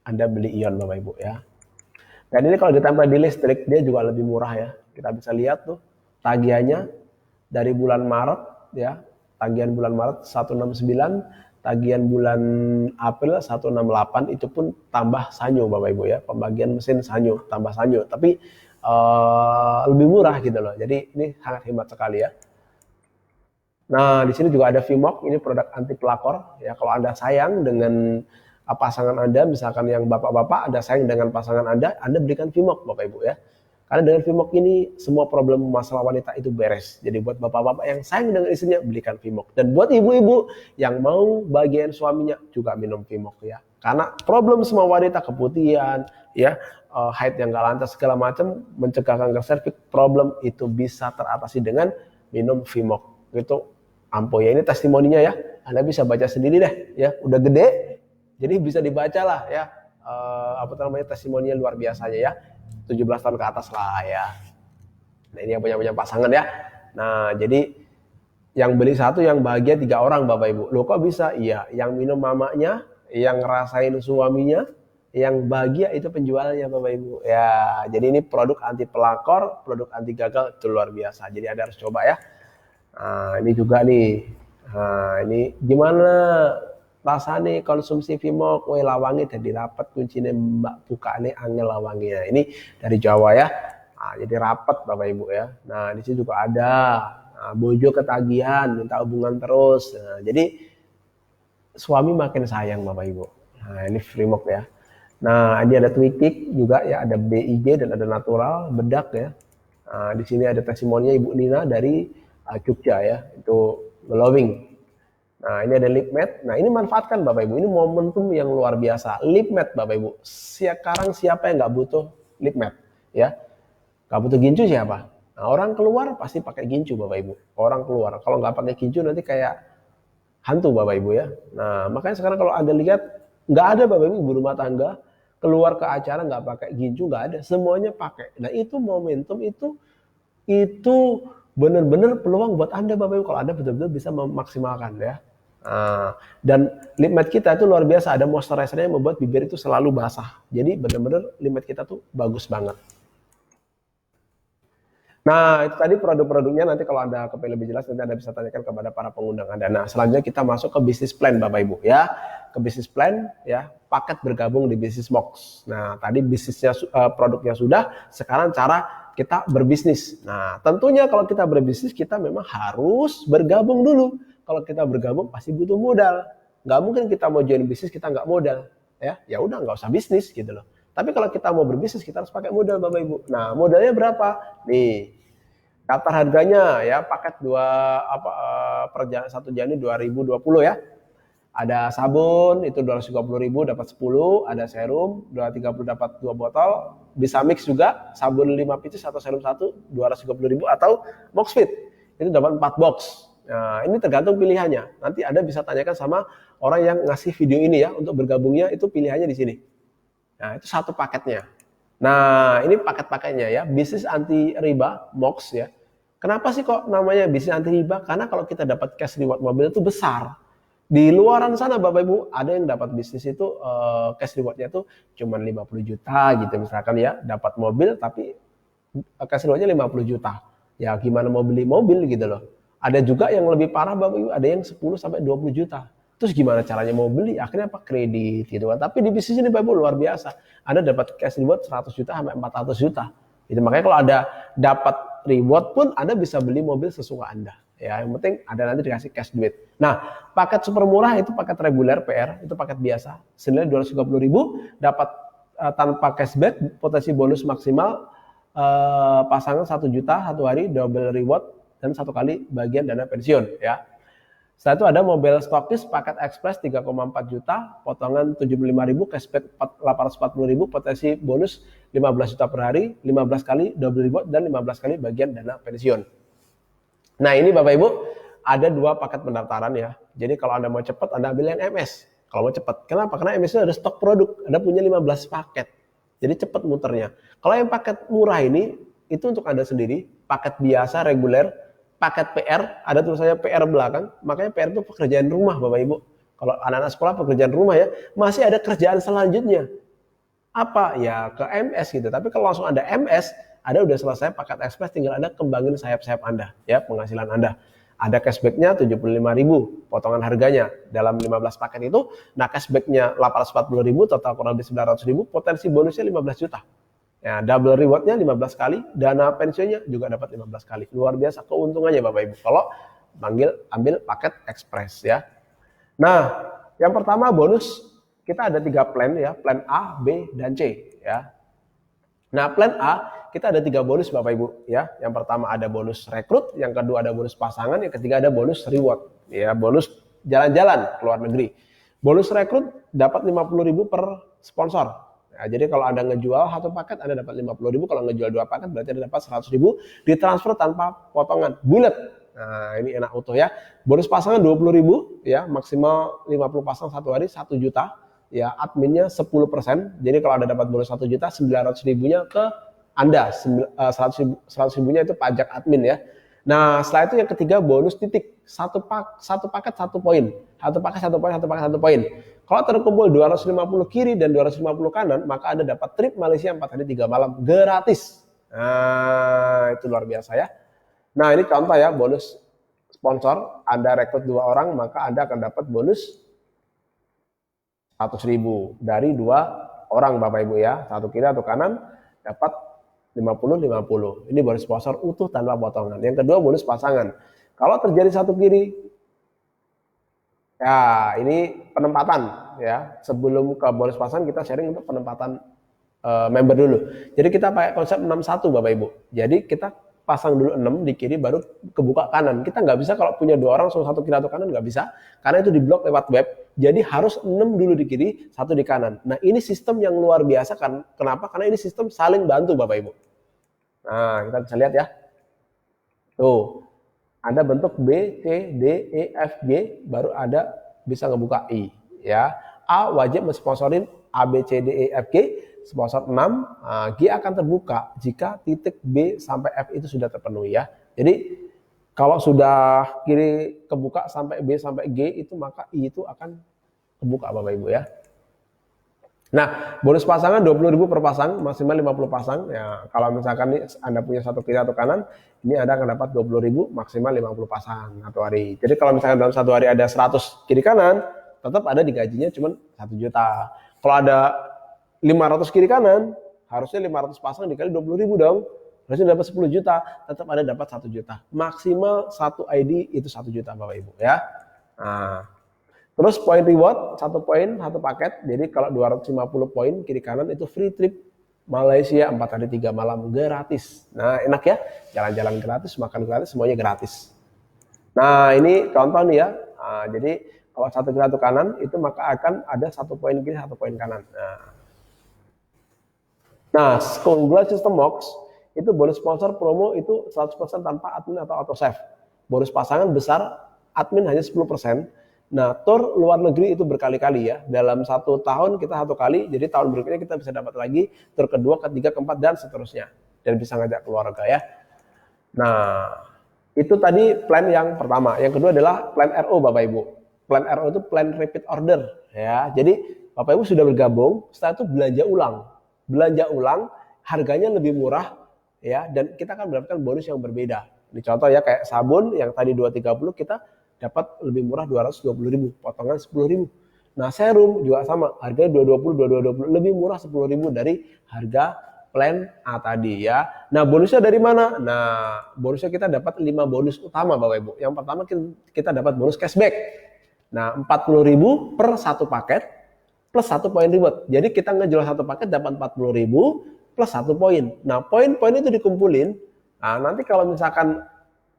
A: Anda beli ion Bapak Ibu ya. Dan ini kalau ditempel di listrik dia juga lebih murah ya. Kita bisa lihat tuh tagihannya dari bulan Maret ya. Tagihan bulan Maret 169, tagihan bulan April 168 itu pun tambah sanyo Bapak Ibu ya. Pembagian mesin sanyo, tambah sanyo. Tapi lebih murah gitu loh. Jadi ini sangat hemat sekali ya. Nah, di sini juga ada Vimox, ini produk anti pelakor ya. Kalau Anda sayang dengan pasangan Anda, misalkan yang bapak-bapak, Anda sayang dengan pasangan Anda berikan Vimox Bapak Ibu ya. Karena dengan Vimox ini semua problem masalah wanita itu beres. Jadi buat bapak-bapak yang sayang dengan istrinya, belikan Vimox. Dan buat ibu-ibu yang mau bagian suaminya juga minum Vimox ya. Karena problem semua wanita, keputihan, ya, haid yang gak lantas segala macam, mencegah kanker serviks, problem itu bisa teratasi dengan minum Vimox. Itu ampuh ya, ini testimoninya ya. Anda bisa baca sendiri deh ya, udah gede. Jadi bisa dibaca lah ya. Apa namanya, testimoninya luar biasanya ya. 17 tahun ke atas lah ya. Nah, ini yang punya pasangan ya. Nah, jadi yang beli satu yang bahagia 3 orang Bapak Ibu. Loh kok bisa? Iya, yang minum mamanya, yang ngerasain suaminya, yang bahagia itu penjualnya Bapak Ibu. Ya, jadi ini produk anti pelakor, produk anti gagal, itu luar biasa. Jadi Anda harus coba ya. Nah, ini juga nih. Nah, ini gimana rasanya konsumsi Vimox? Woi lawangi jadi rapat kuncinya Mbak bukane angel lawangi. Nah, ini dari Jawa ya. Nah, jadi rapat Bapak Ibu ya. Nah, di sini juga ada bojo ketagihan, minta hubungan terus. Nah, jadi suami makin sayang Bapak Ibu. Nah, ini Vimox ya. Nah, ini ada Twikik juga ya, ada BIG dan ada natural, bedak ya. Nah, di sini ada testimoninya Ibu Nina dari Jogja ya, itu glowing. Nah, ini ada lip matte. Nah, ini manfaatkan Bapak Ibu. Ini momentum yang luar biasa. Lip matte Bapak Ibu. Sekarang siapa yang nggak butuh lip matte? Ya, nggak butuh gincu siapa? Nah, orang keluar pasti pakai gincu Bapak Ibu. Orang keluar. Kalau nggak pakai gincu nanti kayak hantu Bapak Ibu ya. Nah, makanya sekarang kalau Anda lihat nggak ada Bapak Ibu ibu rumah tangga keluar ke acara nggak pakai gincu, nggak ada. Semuanya pakai. Nah, itu momentum itu benar-benar peluang buat Anda Bapak Ibu kalau Anda betul-betul bisa memaksimalkan ya. Nah, dan lip matte kita itu luar biasa, ada moisturizer yang membuat bibir itu selalu basah. Jadi benar-benar lip matte kita tuh bagus banget. Nah, itu tadi produk-produknya, nanti kalau Anda kepengen lebih jelas nanti Anda bisa tanyakan kepada para pengundang Anda. Nah, selanjutnya kita masuk ke bisnis plan Bapak Ibu ya. Ke bisnis plan ya, paket bergabung di bisnis box. Nah, tadi bisnisnya produknya sudah, sekarang cara kita berbisnis. Nah, tentunya kalau kita berbisnis kita memang harus bergabung dulu. Kalau kita bergabung pasti butuh modal. Nggak mungkin kita mau join bisnis kita nggak modal. Ya udah nggak usah bisnis gitu loh. Tapi kalau kita mau berbisnis kita harus pakai modal Bapak Ibu. Nah, modalnya berapa? Nih, daftar harganya ya, paket 1 Januari 2020 ya. Ada sabun itu 250.000 dapat 10, ada serum 230 dapat 2 botol, bisa mix juga, sabun 5 pieces atau serum 1 250.000 atau box fit. Itu dapat 4 box. Nah, ini tergantung pilihannya. Nanti Anda bisa tanyakan sama orang yang ngasih video ini ya, untuk bergabungnya itu pilihannya di sini. Nah, itu satu paketnya. Nah, ini paket-paketnya ya, bisnis anti riba, MOX ya. Kenapa sih kok namanya bisnis anti riba? Karena kalau kita dapat cash reward mobil itu besar. Di luaran sana Bapak Ibu, ada yang dapat bisnis itu cash rewardnya itu cuma 50 juta gitu misalkan ya, dapat mobil tapi cash rewardnya 50 juta. Ya gimana mau beli mobil gitu loh. Ada juga yang lebih parah Bapak Ibu, ada yang 10 sampai 20 juta. Terus gimana caranya mau beli? Akhirnya apa? Kredit gitu kan. Tapi di bisnis ini Bapak Ibu luar biasa. Anda dapat cash reward 100 juta sampai 400 juta. Itu makanya kalau ada dapat reward pun Anda bisa beli mobil sesuka Anda Ya, yang penting ada nanti dikasih cash duit. Nah, paket super murah itu paket reguler PR, itu paket biasa. Senilai 230.000 dapat tanpa cashback, potensi bonus maksimal pasangan 1 juta satu hari, double reward dan 1 kali bagian dana pensiun ya. Setelah itu ada mobil stokis paket ekspres 3,4 juta, potongan 75.000, cashback 840.000, potensi bonus 15 juta per hari, 15 kali double reward dan 15 kali bagian dana pensiun. Nah, ini Bapak Ibu ada 2 paket pendaftaran ya. Jadi kalau Anda mau cepat, Anda ambil yang MS. Kalau mau cepat. Kenapa? Karena MS itu ada stok produk. Anda punya 15 paket. Jadi cepat muternya. Kalau yang paket murah ini, itu untuk Anda sendiri. Paket biasa, reguler, paket PR, ada tulisannya PR belakang. Makanya PR itu pekerjaan rumah Bapak Ibu. Kalau anak-anak sekolah pekerjaan rumah ya, masih ada kerjaan selanjutnya. Apa? Ya ke MS gitu. Tapi kalau langsung Anda MS, Anda udah selesai paket ekspres, tinggal Anda kembangin sayap-sayap Anda, ya penghasilan Anda. Ada cashbacknya 75.000, potongan harganya dalam 15 paket itu. Nah, cashbacknya 840.000, total kurang lebih 900.000, potensi bonusnya 15 juta. Ya, double rewardnya 15 kali, dana pensiunnya juga dapat 15 kali. Luar biasa keuntungannya Bapak Ibu kalau ambil paket ekspres ya. Nah, yang pertama bonus, kita ada 3 plan ya, plan A, B, dan C ya. Nah, plan A kita ada 3 bonus Bapak Ibu ya. Yang pertama ada bonus rekrut, yang kedua ada bonus pasangan, yang ketiga ada bonus reward ya, bonus jalan-jalan ke luar negeri. Bonus rekrut dapat 50.000 per sponsor. Nah, jadi kalau Anda ngejual 1 paket Anda dapat 50.000, kalau ngejual 2 paket berarti Anda dapat 100.000, ditransfer tanpa potongan, bulat. Nah, ini enak utuh ya. Bonus pasangan 20.000 ya, maksimal 50 pasang 1 hari 1 juta. Ya, adminnya 10%. Jadi kalau Anda dapat bonus 1 juta, 900.000-nya ke Anda. 100.000-nya itu pajak admin ya. Nah, setelah itu yang ketiga bonus titik. Satu paket 1 poin. Satu paket 1 poin, satu paket 1 poin. Kalau terkumpul 250 kiri dan 250 kanan, maka Anda dapat trip Malaysia 4 hari 3 malam gratis. Nah, itu luar biasa ya. Nah, ini contoh ya bonus sponsor. Anda rekrut 2 orang, maka Anda akan dapat bonus 100.000 dari 2 orang Bapak Ibu ya. 1 kiri atau kanan dapat 50-50. Ini bonus sponsor utuh tanpa potongan. Yang kedua bonus pasangan. Kalau terjadi 1 kiri, ya ini penempatan ya. Sebelum ke bonus pasangan kita sharing untuk penempatan member dulu. Jadi kita pakai konsep 61 Bapak Ibu. Jadi kita pasang dulu 6 di kiri baru kebuka kanan. Kita nggak bisa kalau punya 2 orang langsung 1 kiri atau kanan, nggak bisa. Karena itu diblok lewat web. Jadi harus 6 dulu di kiri, 1 di kanan. Nah, ini sistem yang luar biasa kan. Kenapa? Karena ini sistem saling bantu Bapak Ibu. Nah, kita bisa lihat ya. Tuh. Ada bentuk B, C, D, E, F, G, baru ada bisa ngebuka I ya. A wajib mensponsorin A, B, C, D, E, F, G. Sponsor 6, G akan terbuka jika titik B sampai F itu sudah terpenuhi ya. Jadi kalau sudah kiri kebuka sampai B sampai G itu maka I itu akan kebuka Bapak Ibu ya. Nah, bonus pasangan 20.000 per pasang, maksimal 50 pasang. Ya, kalau misalkan Anda punya 1 kiri atau kanan, ini Anda akan dapat 20.000 maksimal 50 pasang 1 hari. Jadi kalau misalkan dalam 1 hari ada 100 kiri kanan, tetap ada digajinya cuma 1 juta. Kalau ada 500 kiri kanan, harusnya 500 pasang dikali 20.000 dong. Harusnya dapat 10 juta, tetap ada dapat 1 juta. Maksimal 1 ID itu 1 juta Bapak Ibu ya. Nah, terus poin reward, 1 poin, 1 paket. Jadi kalau 250 poin kiri kanan itu free trip Malaysia 4 hari 3 malam gratis. Nah, enak ya. Jalan-jalan gratis, makan gratis, semuanya gratis. Nah, ini contoh nih ya. Nah, jadi kalau 1 kiri 1 kanan itu maka akan ada 1 poin kiri, 1 poin kanan. Nah, Congrats System Box itu bonus sponsor promo itu 100% tanpa admin atau auto save. Bonus pasangan besar, admin hanya 10%. Nah, tour luar negeri itu berkali-kali ya. Dalam 1 tahun kita 1 kali, jadi tahun berikutnya kita bisa dapat lagi tour kedua, ketiga, keempat, dan seterusnya. Dan bisa ngajak keluarga ya. Nah, itu tadi plan yang pertama. Yang kedua adalah plan RO Bapak Ibu. Plan RO itu plan repeat order ya. Jadi Bapak Ibu sudah bergabung, setelah itu belanja ulang. Belanja ulang, harganya lebih murah ya, dan kita akan mendapatkan bonus yang berbeda. Ini contoh ya, kayak sabun yang tadi 230 kita dapat lebih murah 220.000, potongan 10.000. Nah, serum juga sama, harganya 220, lebih murah 10.000 dari harga plan A tadi ya. Nah, bonusnya dari mana? Nah, bonusnya kita dapat 5 bonus utama Bapak Ibu. Yang pertama kita dapat bonus cashback. Nah, 40.000 per satu paket plus 1 poin reward. Jadi kita ngejual satu paket dapat 40.000 plus 1 poin. Nah, poin-poin itu dikumpulin. Nah, nanti kalau misalkan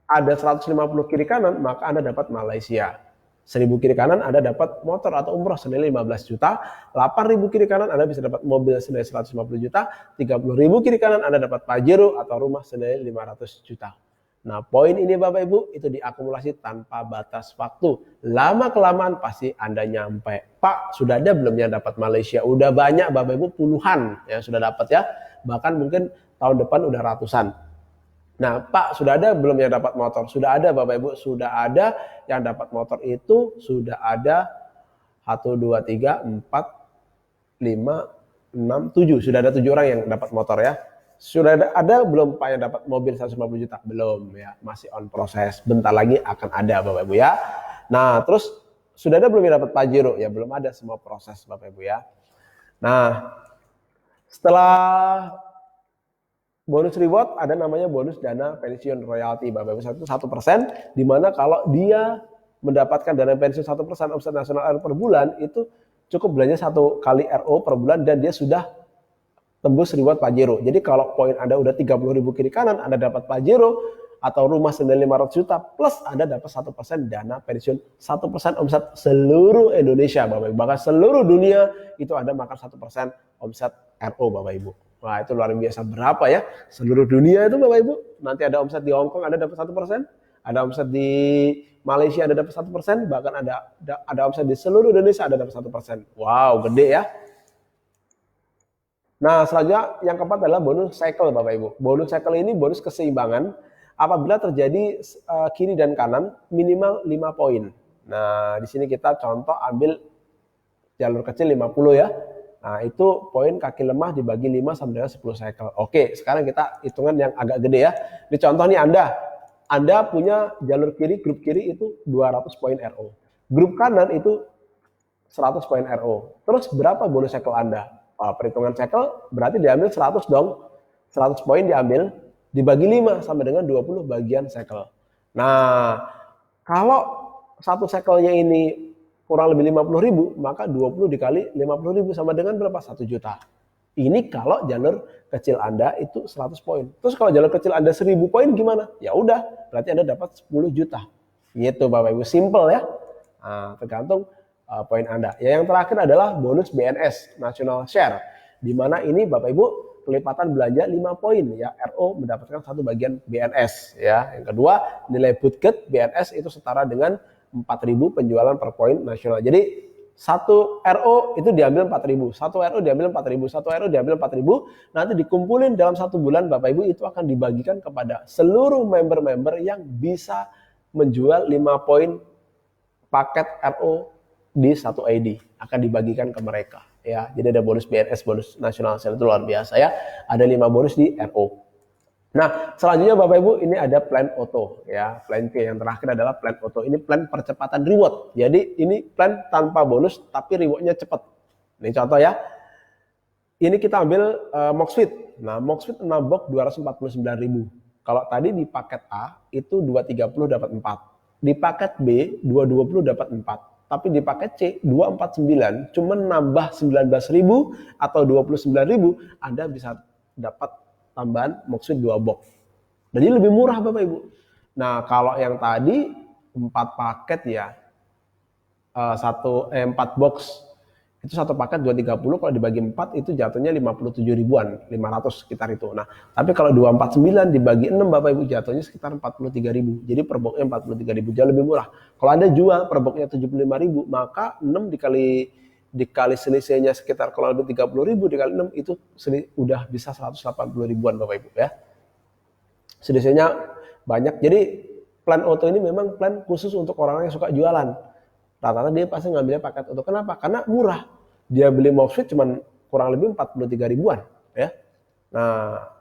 A: ada 150 kiri kanan, maka Anda dapat Malaysia. 1.000 kiri kanan Anda dapat motor atau umroh senilai 15 juta. 8.000 kiri kanan Anda bisa dapat mobil senilai 150 juta. 30.000 kiri kanan Anda dapat Pajero atau rumah senilai 500 juta. Nah, poin ini Bapak Ibu itu diakumulasi tanpa batas waktu. Lama-kelamaan pasti Anda nyampe. Pak, sudah ada belum yang dapat Malaysia? Udah banyak Bapak Ibu, puluhan yang sudah dapat ya. Bahkan mungkin tahun depan udah ratusan. Nah, Pak, sudah ada belum yang dapat motor? Sudah ada Bapak Ibu, sudah ada yang dapat motor itu sudah ada 1, 2, 3, 4, 5, 6, 7. Sudah ada 7 orang yang dapat motor ya. Sudah ada belum Pak yang dapat mobil 150 juta? Belum ya, masih on proses. Bentar lagi akan ada Bapak Ibu ya. Nah, terus sudah ada belum yang dapat Pajero? Ya belum ada, semua proses Bapak Ibu ya. Nah, setelah bonus reward ada namanya bonus dana pensiun royalti Bapak Ibu, 1%, di mana kalau dia mendapatkan dana pensiun 1% omset nasional RO per bulan itu cukup belanja 1 kali RO per bulan dan dia sudah tembus reward Pajero. Jadi kalau poin Anda udah 30.000 kiri kanan Anda dapat Pajero atau rumah senilai 500 juta plus Anda dapat 1% dana pensiun, 1% omset seluruh Indonesia Bapak Ibu. Bahkan seluruh dunia itu Anda makan 1% omset RO Bapak Ibu. Wah, itu luar biasa. Berapa ya? Seluruh dunia itu Bapak Ibu. Nanti ada omset di Hong Kong Anda dapat 1%, ada omset di Malaysia Anda dapat 1%, bahkan ada omset di seluruh Indonesia Anda dapat 1%. Wow, gede ya. Nah, selanjutnya yang keempat adalah bonus cycle Bapak Ibu. Bonus cycle ini bonus keseimbangan apabila terjadi kiri dan kanan minimal 5 poin. Nah, di sini kita contoh ambil jalur kecil 50 ya. Nah, itu poin kaki lemah dibagi 5 sama dengan 10 cycle. Oke, sekarang kita hitungan yang agak gede ya. Di contoh nih Anda punya jalur kiri, grup kiri itu 200 poin RO. Grup kanan itu 100 poin RO. Terus berapa bonus cycle Anda? Perhitungan cycle berarti diambil 100 dong. 100 poin diambil, dibagi 5 sama dengan 20 bagian cycle. Nah, kalau satu cycle-nya ini kurang lebih 50.000, maka 20 dikali 50.000 sama dengan berapa? 1 juta. Ini kalau jalur kecil Anda itu 100 poin. Terus kalau jalur kecil Anda 1000 poin gimana? Ya udah, berarti Anda dapat 10 juta. Gitu Bapak Ibu, simple ya. Nah, tergantung poin Anda. Ya, yang terakhir adalah bonus BNS, National Share. Di mana ini Bapak Ibu kelipatan belanja 5 poin ya, RO mendapatkan 1 bagian BNS ya. Yang kedua, nilai bootget BNS itu setara dengan 4.000 penjualan per poin nasional. Jadi 1 RO itu diambil 4.000, 1 RO diambil 4.000, 1 RO diambil 4.000, nanti dikumpulin dalam 1 bulan Bapak Ibu itu akan dibagikan kepada seluruh member-member yang bisa menjual 5 poin paket RO di 1 ID, akan dibagikan ke mereka ya. Jadi ada bonus BNS, bonus nasional itu luar biasa ya. Ada 5 bonus di RO. Nah, selanjutnya Bapak Ibu ini ada plan auto ya. Plan P yang terakhir adalah plan auto. Ini plan percepatan reward. Jadi ini plan tanpa bonus tapi rewardnya cepat. Ini contoh ya. Ini kita ambil Moxfit. Nah, Moxfit 6 box 249.000. Kalau tadi di paket A itu 230 dapat 4. Di paket B 220 dapat 4. Tapi di paket C 249 cuma nambah 19.000 atau 29.000 Anda bisa dapat tambahan Moxfit 2 box. Jadi lebih murah Bapak Ibu. Nah, kalau yang tadi 4 paket ya, 4 box itu 1 paket 230, kalau dibagi 4 itu jatuhnya 57 ribuan, 500 sekitar itu. Nah, tapi kalau 249 dibagi 6 Bapak Ibu jatuhnya sekitar 43 ribu. Jadi per boxnya 43 ribu, jauh lebih murah. Kalau Anda jual per boxnya 75 ribu, maka 6 dikali selisihnya sekitar kalau lebih 30.000 dikali 6 itu udah bisa 180 ribuan Bapak Ibu ya. Selisihnya banyak. Jadi plan auto ini memang plan khusus untuk orang yang suka jualan. Rata-rata dia pasti ngambilnya paket auto. Kenapa? Karena murah. Dia beli Moxfit cuman kurang lebih 43 ribuan ya. Nah,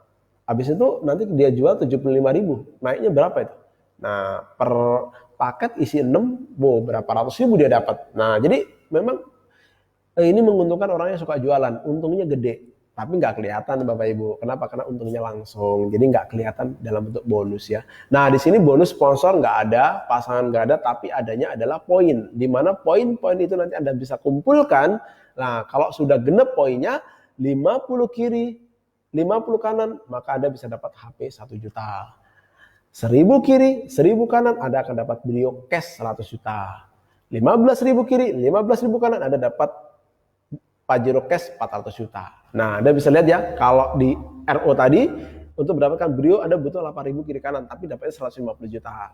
A: habis itu nanti dia jual 75 ribu. Naiknya berapa itu? Nah, per paket isi 6, berapa ratus ribu dia dapat. Nah, jadi memang ini menguntungkan orang yang suka jualan, untungnya gede. Tapi nggak kelihatan Bapak Ibu. Kenapa? Karena untungnya langsung. Jadi nggak kelihatan dalam bentuk bonus ya. Nah di sini bonus sponsor nggak ada, pasangan nggak ada, tapi adanya adalah poin. Di mana poin-poin itu nanti Anda bisa kumpulkan. Nah kalau sudah genep poinnya, 50 kiri, 50 kanan, maka Anda bisa dapat HP 1 juta. 1000 kiri, 1000 kanan, Anda akan dapat Brio cash 100 juta. 15.000 kiri, 15.000 kanan, Anda dapat Pajero cash 400 juta. Nah, Anda bisa lihat ya, kalau di RO tadi, untuk mendapatkan Brio Anda butuh 8.000 kiri kanan, tapi dapatnya 150 juta.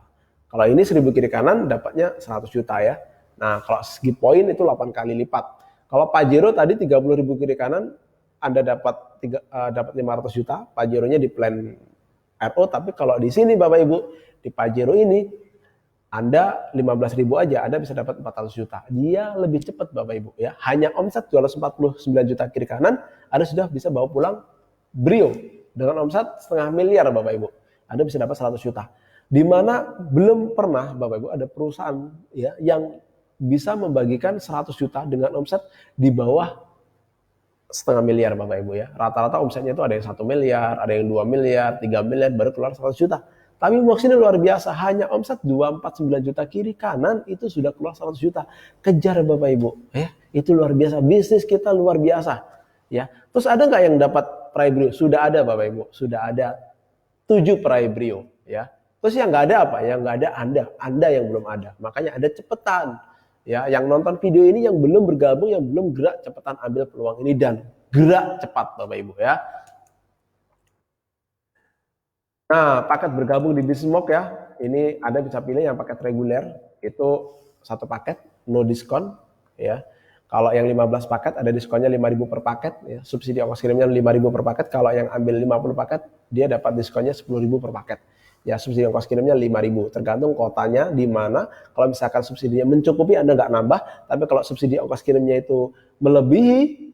A: Kalau ini 1.000 kiri kanan, dapatnya 100 juta ya. Nah, kalau segi poin itu 8 kali lipat. Kalau Pajero tadi 30.000 kiri kanan, Anda dapat 500 juta, Pajeronya di plan RO, tapi kalau di sini Bapak Ibu, di Pajero ini, Anda 15.000 aja, Anda bisa dapat 400 juta. Dia lebih cepat Bapak Ibu ya. Hanya omset 249 juta kiri kanan, Anda sudah bisa bawa pulang Brio dengan omset setengah miliar Bapak Ibu. Anda bisa dapat 100 juta. Di mana belum pernah Bapak Ibu ada perusahaan ya yang bisa membagikan 100 juta dengan omset di bawah setengah miliar Bapak Ibu ya. Rata-rata omsetnya itu ada yang 1 miliar, ada yang 2 miliar, 3 miliar, baru keluar 100 juta. Tapi maksudnya luar biasa, hanya omset 249 juta kiri kanan itu sudah keluar 100 juta. Kejar Bapak Ibu, ya. Itu luar biasa, bisnis kita luar biasa, ya. Terus ada nggak yang dapat peraih Brio? Sudah ada Bapak Ibu, sudah ada 7 peraih Brio, ya. Terus yang nggak ada apa? Yang nggak ada Anda yang belum ada. Makanya ada cepetan, ya. Yang nonton video ini yang belum bergabung, yang belum gerak, cepetan ambil peluang ini dan gerak cepat Bapak Ibu, ya. Nah, paket bergabung di Bismok ya, ini Anda bisa pilih yang paket reguler, itu satu paket, no diskon ya. Kalau yang 15 paket ada diskonnya 5.000 per paket ya. Subsidi ongkos kirimnya 5.000 per paket. Kalau yang ambil 50 paket, dia dapat diskonnya 10.000 per paket. Ya, subsidi ongkos kirimnya 5.000, tergantung kotanya di mana. Kalau misalkan subsidinya mencukupi, Anda nggak nambah, tapi kalau subsidi ongkos kirimnya itu melebihi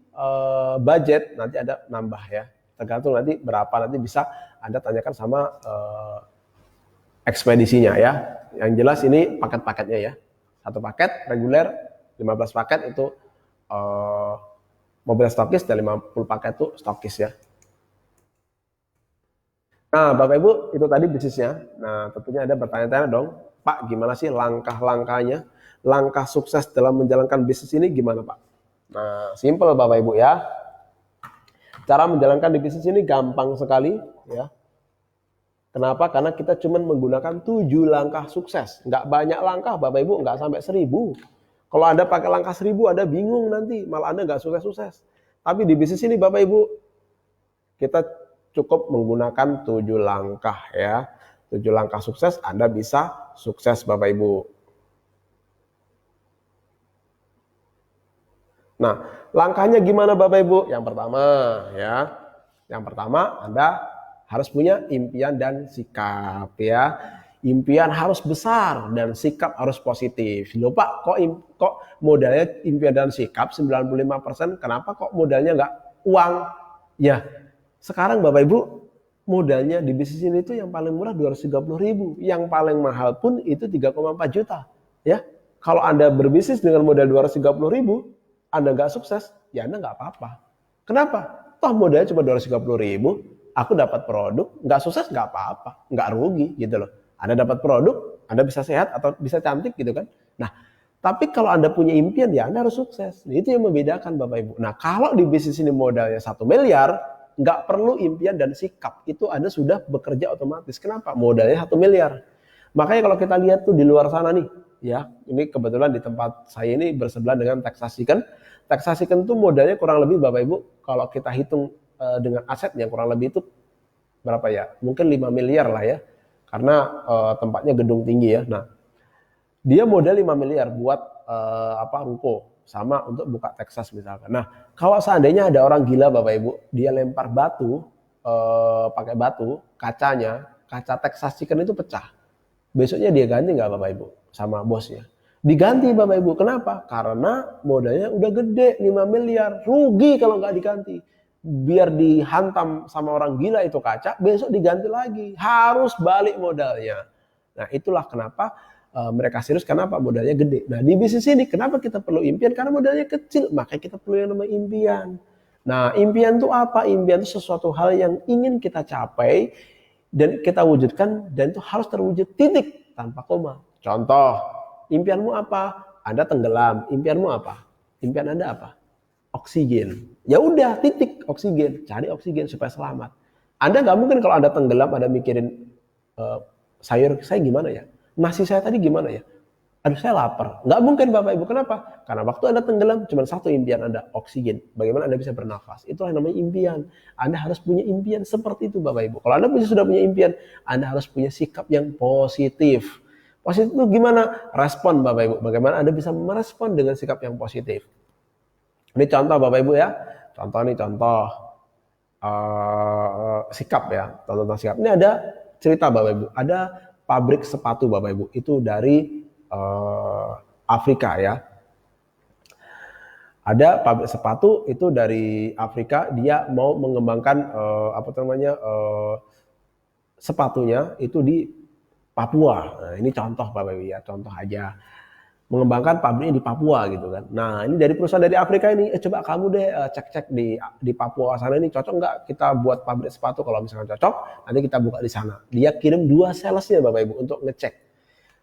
A: budget, nanti Anda nambah ya. Tergantung nanti berapa, nanti bisa Anda tanyakan sama ekspedisinya ya. Yang jelas ini paket-paketnya ya. Satu paket reguler, 15 paket itu mobil stokis, dan 50 paket itu stokis ya. Nah Bapak Ibu, itu tadi bisnisnya. Nah tentunya Anda bertanya-tanya dong, Pak gimana sih langkah-langkahnya, langkah sukses dalam menjalankan bisnis ini gimana Pak? Nah simple Bapak Ibu ya. Cara menjalankan di bisnis ini gampang sekali ya. Kenapa? Karena kita cuma menggunakan 7 langkah sukses. Nggak banyak langkah Bapak Ibu, nggak sampai 1000. Kalau Anda pakai langkah 1000, Anda bingung nanti, malah Anda nggak sukses-sukses. Tapi di bisnis ini Bapak Ibu, kita cukup menggunakan 7 langkah ya. 7 langkah sukses, Anda bisa sukses Bapak Ibu. Nah, langkahnya gimana Bapak Ibu? Yang pertama ya. Yang pertama Anda harus punya impian dan sikap ya. Impian harus besar dan sikap harus positif. Loh Pak, kok modalnya impian dan sikap 95%, kenapa kok modalnya nggak uang? Ya, sekarang Bapak Ibu modalnya di bisnis ini itu yang paling murah 230.000, yang paling mahal pun itu 3,4 juta. Ya, kalau Anda berbisnis dengan modal 230.000, Anda nggak sukses, ya Anda nggak apa-apa. Kenapa? Toh modalnya cuma 230.000, aku dapat produk, nggak sukses nggak apa-apa, nggak rugi gitu loh. Anda dapat produk, Anda bisa sehat atau bisa cantik gitu kan. Nah, tapi kalau Anda punya impian, ya Anda harus sukses. Nah, itu yang membedakan Bapak Ibu. Nah, kalau di bisnis ini modalnya 1 miliar, nggak perlu impian dan sikap. Itu Anda sudah bekerja otomatis. Kenapa? Modalnya 1 miliar. Makanya kalau kita lihat tuh di luar sana nih, ya, ini kebetulan di tempat saya ini bersebelahan dengan Texas Chicken. Texas Chicken tuh modalnya kurang lebih Bapak Ibu, kalau kita hitung dengan asetnya kurang lebih itu berapa ya? Mungkin 5 miliar lah ya. Karena tempatnya gedung tinggi ya. Nah, dia modal 5 miliar buat ruko sama untuk buka Texas misalkan. Nah, kalau seandainya ada orang gila Bapak Ibu, dia lempar batu pakai batu, kaca Texas Chicken itu pecah. Besoknya dia ganti nggak Bapak Ibu sama bosnya? Diganti Bapak Ibu. Kenapa? Karena modalnya udah gede, 5 miliar. Rugi kalau nggak diganti. Biar dihantam sama orang gila itu kaca, besok diganti lagi. Harus balik modalnya. Nah itulah kenapa mereka serius, kenapa modalnya gede. Nah di bisnis ini kenapa kita perlu impian? Karena modalnya kecil, makanya kita perlu yang namanya impian. Nah, impian itu apa? Impian itu sesuatu hal yang ingin kita capai dan kita wujudkan dan itu harus terwujud titik tanpa koma. Contoh, impianmu apa? Anda tenggelam. Impianmu apa? Impian Anda apa? Oksigen. Ya udah, titik oksigen. Cari oksigen supaya selamat. Anda nggak mungkin kalau Anda tenggelam, Anda mikirin sayur saya gimana ya? Nasi saya tadi gimana ya? Aduh saya lapar. Nggak mungkin Bapak Ibu. Kenapa? Karena waktu Anda tenggelam cuma satu impian Anda, oksigen. Bagaimana Anda bisa bernafas? Itulah yang namanya impian. Anda harus punya impian seperti itu Bapak Ibu. Kalau Anda sudah punya impian, Anda harus punya sikap yang positif. Positif itu gimana? Respon Bapak Ibu. Bagaimana Anda bisa merespon dengan sikap yang positif? Ini contoh Bapak Ibu ya. Contoh sikap ya. Contoh sikap. Ini ada cerita Bapak Ibu. Ada pabrik sepatu Bapak Ibu. Itu dari Afrika ya. Ada pabrik sepatu itu dari Afrika, dia mau mengembangkan sepatunya itu di Papua. Nah, ini contoh Bapak Ibu ya, contoh aja. Mengembangkan pabriknya di Papua gitu kan. Nah, ini dari perusahaan dari Afrika ini, coba kamu deh cek-cek di Papua sana ini cocok nggak kita buat pabrik sepatu. Kalau misalkan cocok, nanti kita buka di sana. Dia kirim 2 salesnya Bapak Ibu untuk ngecek.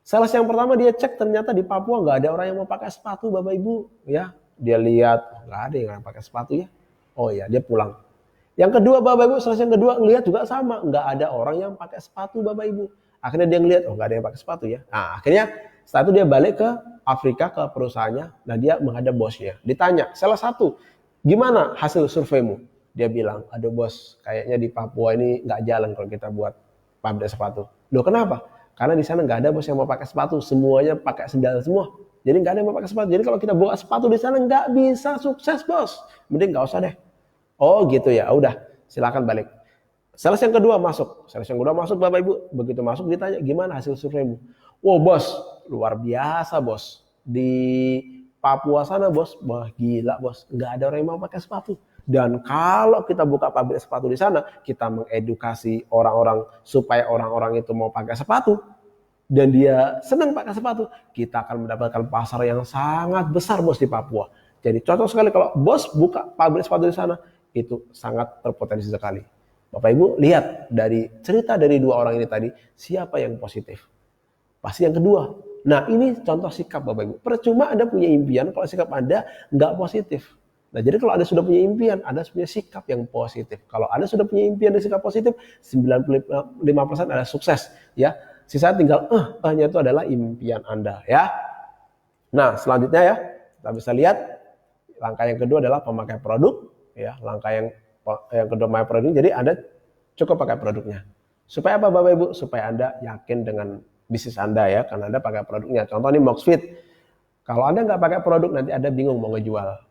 A: Sales yang pertama dia cek ternyata di Papua nggak ada orang yang mau pakai sepatu Bapak Ibu ya. Dia lihat nggak ada yang pakai sepatu ya. Oh ya, dia pulang. Yang kedua Bapak Ibu, sales yang kedua ngelihat juga sama, nggak ada orang yang pakai sepatu Bapak Ibu. Akhirnya dia ngelihat, oh nggak ada yang pakai sepatu ya. Nah akhirnya setelah itu dia balik ke Afrika ke perusahaannya. Nah dia menghadap bosnya. Ditanya, salah satu, gimana hasil surveimu? Dia bilang, aduh bos, kayaknya di Papua ini nggak jalan kalau kita buat pabrik sepatu. Loh kenapa? Karena di sana nggak ada bos yang mau pakai sepatu, semuanya pakai sendal semua. Jadi nggak ada yang mau pakai sepatu. Jadi kalau kita buat sepatu di sana nggak bisa sukses bos. Mending nggak usah deh. Oh gitu ya, udah silakan balik. Sales yang kedua masuk. Sales yang kedua masuk Bapak Ibu. Begitu masuk ditanya, gimana hasil surveimu? Wow bos, luar biasa bos. Di Papua sana bos, wah gila bos. Nggak ada orang yang mau pakai sepatu. Dan kalau kita buka pabrik sepatu di sana, kita mengedukasi orang-orang supaya orang-orang itu mau pakai sepatu. Dan dia senang pakai sepatu. Kita akan mendapatkan pasar yang sangat besar bos di Papua. Jadi cocok sekali kalau bos buka pabrik sepatu di sana. Itu sangat berpotensi sekali. Bapak Ibu lihat dari cerita dari 2 orang ini tadi, siapa yang positif? Pasti yang kedua. Nah ini contoh sikap Bapak Ibu. Percuma Anda punya impian kalau sikap Anda nggak positif. Nah jadi kalau Anda sudah punya impian, Anda punya sikap yang positif. Kalau Anda sudah punya impian dan sikap positif, 95% Anda sukses. Ya, sisa tinggal nya itu adalah impian Anda. Ya. Nah selanjutnya ya, kita bisa lihat langkah yang kedua adalah pemakai produk. Ya, langkah yang kedua pemakai produk. Jadi Anda cukup pakai produknya. Supaya apa Bapak Ibu? Supaya Anda yakin dengan bisnis Anda ya, karena Anda pakai produknya. Contoh ini Moxfit. Kalau Anda nggak pakai produk, nanti Anda bingung mau ngejual.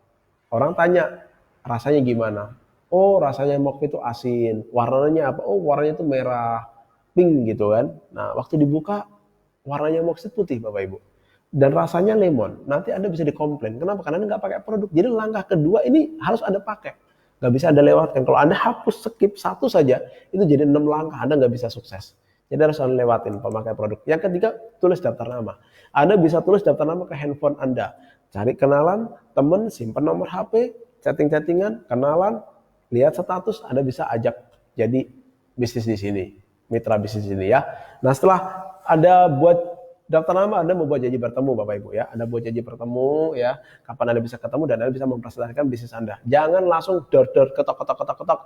A: Orang tanya, rasanya gimana? Oh, rasanya Moxfit itu asin. Warnanya apa? Oh, warnanya itu merah, pink gitu kan. Nah, waktu dibuka, warnanya Moxfit putih Bapak Ibu. Dan rasanya lemon. Nanti Anda bisa dikomplain. Kenapa? Karena Anda nggak pakai produk. Jadi langkah kedua ini harus Anda pakai. Nggak bisa Anda lewatkan. Kalau Anda hapus skip 1 saja, itu jadi 6 langkah. Anda nggak bisa sukses. Jadi harus Anda lewatin pemakai produk. Yang ketiga, tulis daftar nama. Anda bisa tulis daftar nama ke handphone Anda. Cari kenalan, teman, simpan nomor HP, chatting-chattingan, kenalan, lihat status, Anda bisa ajak jadi bisnis di sini, mitra bisnis di sini ya. Nah setelah Anda buat daftar nama, Anda membuat janji bertemu Bapak Ibu ya. Anda buat janji bertemu ya, kapan Anda bisa ketemu dan Anda bisa mempresentasikan bisnis Anda. Jangan langsung dor-dor ketok,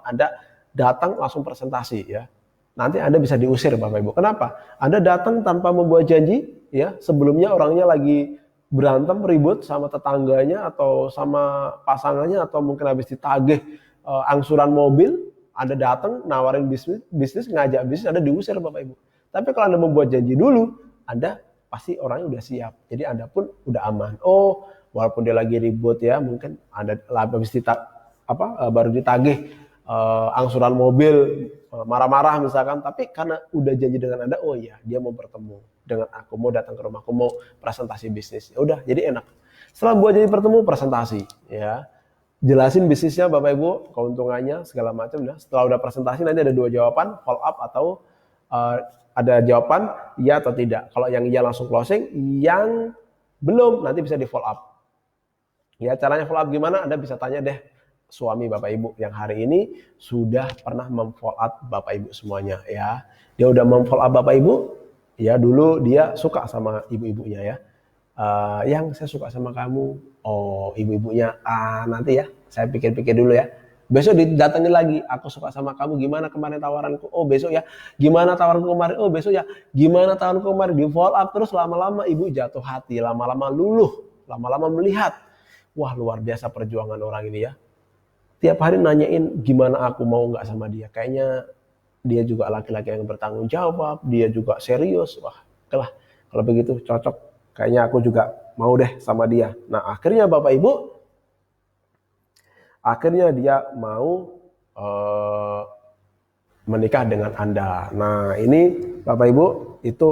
A: Anda datang langsung presentasi ya. Nanti Anda bisa diusir Bapak Ibu. Kenapa? Anda datang tanpa membuat janji ya, sebelumnya orangnya lagi berantem ribut sama tetangganya atau sama pasangannya atau mungkin habis ditagih angsuran mobil, Anda datang nawarin bisnis ngajak bisnis, Anda diusir Bapak Ibu. Tapi kalau Anda membuat janji dulu, Anda pasti orangnya udah siap. Jadi Anda pun udah aman. Oh, walaupun dia lagi ribut ya, mungkin Anda habis baru ditagih angsuran mobil, marah-marah misalkan, tapi karena udah janji dengan Anda, oh iya dia mau bertemu dengan aku, mau datang ke rumahku, mau presentasi bisnis. Ya udah, jadi enak. Setelah buat jadi bertemu, presentasi ya. Jelasin bisnisnya Bapak Ibu, keuntungannya segala macam ya. Setelah udah presentasi nanti ada 2 jawaban, follow up atau ada jawaban iya atau tidak. Kalau yang iya langsung closing, yang belum nanti bisa di follow up. Ya, caranya follow up gimana? Anda bisa tanya deh suami Bapak Ibu yang hari ini sudah pernah memfollow up Bapak Ibu semuanya ya. Dia udah memfollow up Bapak Ibu, ya dulu dia suka sama ibu-ibunya ya. Yang saya suka sama kamu, oh ibu-ibunya, nanti ya, saya pikir-pikir dulu ya. Besok didatangi lagi, aku suka sama kamu, gimana kemarin tawaranku? Oh besok ya, gimana tawaranku kemarin? Oh besok ya, gimana tawaranku kemarin? Di follow up terus lama-lama ibu jatuh hati, lama-lama luluh, lama-lama melihat. Wah luar biasa perjuangan orang ini ya. Tiap hari nanyain gimana aku mau nggak sama dia. Kayaknya dia juga laki-laki yang bertanggung jawab, dia juga serius. Wah, kelah kalau begitu cocok. Kayaknya aku juga mau deh sama dia. Nah akhirnya Bapak Ibu, akhirnya dia mau menikah dengan Anda. Nah ini Bapak Ibu itu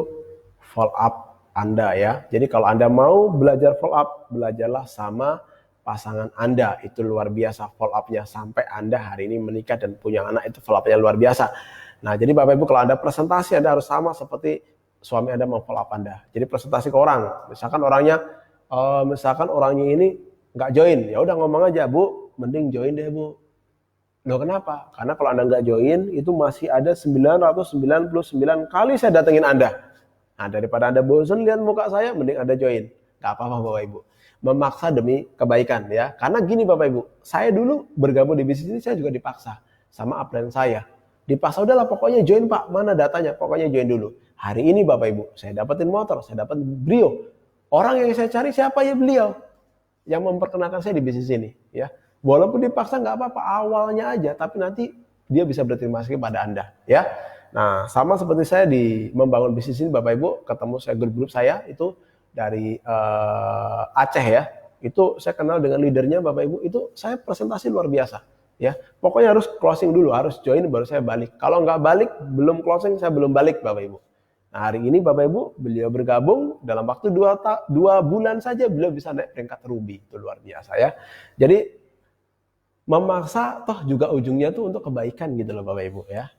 A: follow up Anda ya. Jadi kalau Anda mau belajar follow up, belajarlah sama pasangan Anda. Itu luar biasa follow up-nya sampai Anda hari ini menikah dan punya anak, itu follow up-nya luar biasa. Nah jadi Bapak Ibu kalau Anda presentasi Anda harus sama seperti suami Anda mau follow up Anda. Jadi presentasi ke orang, misalkan orangnya ini nggak join, ya udah ngomong aja, Bu, mending join deh Bu. Loh kenapa? Karena kalau Anda nggak join, itu masih ada 999 kali saya datengin Anda. Nah daripada Anda bosan lihat muka saya, mending Anda join. Gak apa-apa Bapak Ibu. Memaksa demi kebaikan ya. Karena gini Bapak Ibu, saya dulu bergabung di bisnis ini saya juga dipaksa sama upline saya. Dipaksa udahlah pokoknya join Pak, mana datanya? Pokoknya join dulu. Hari ini Bapak Ibu, saya dapetin motor, saya dapat Brio. Orang yang saya cari siapa ya? Beliau yang memperkenalkan saya di bisnis ini ya. Walaupun dipaksa nggak apa-apa, awalnya aja, tapi nanti dia bisa berterima kasih kepada Anda ya. Nah sama seperti saya di membangun bisnis ini Bapak Ibu, ketemu saya grup-grup saya itu dari Aceh ya. Itu saya kenal dengan leadernya Bapak Ibu, itu saya presentasi luar biasa ya. Pokoknya harus closing dulu, harus join baru saya balik. Kalau nggak balik, belum closing saya belum balik Bapak Ibu. Nah hari ini Bapak Ibu, beliau bergabung dalam waktu 2 bulan saja beliau bisa naik peringkat ruby, itu luar biasa ya. Jadi memaksa toh juga ujungnya tuh untuk kebaikan gitu loh Bapak Ibu ya.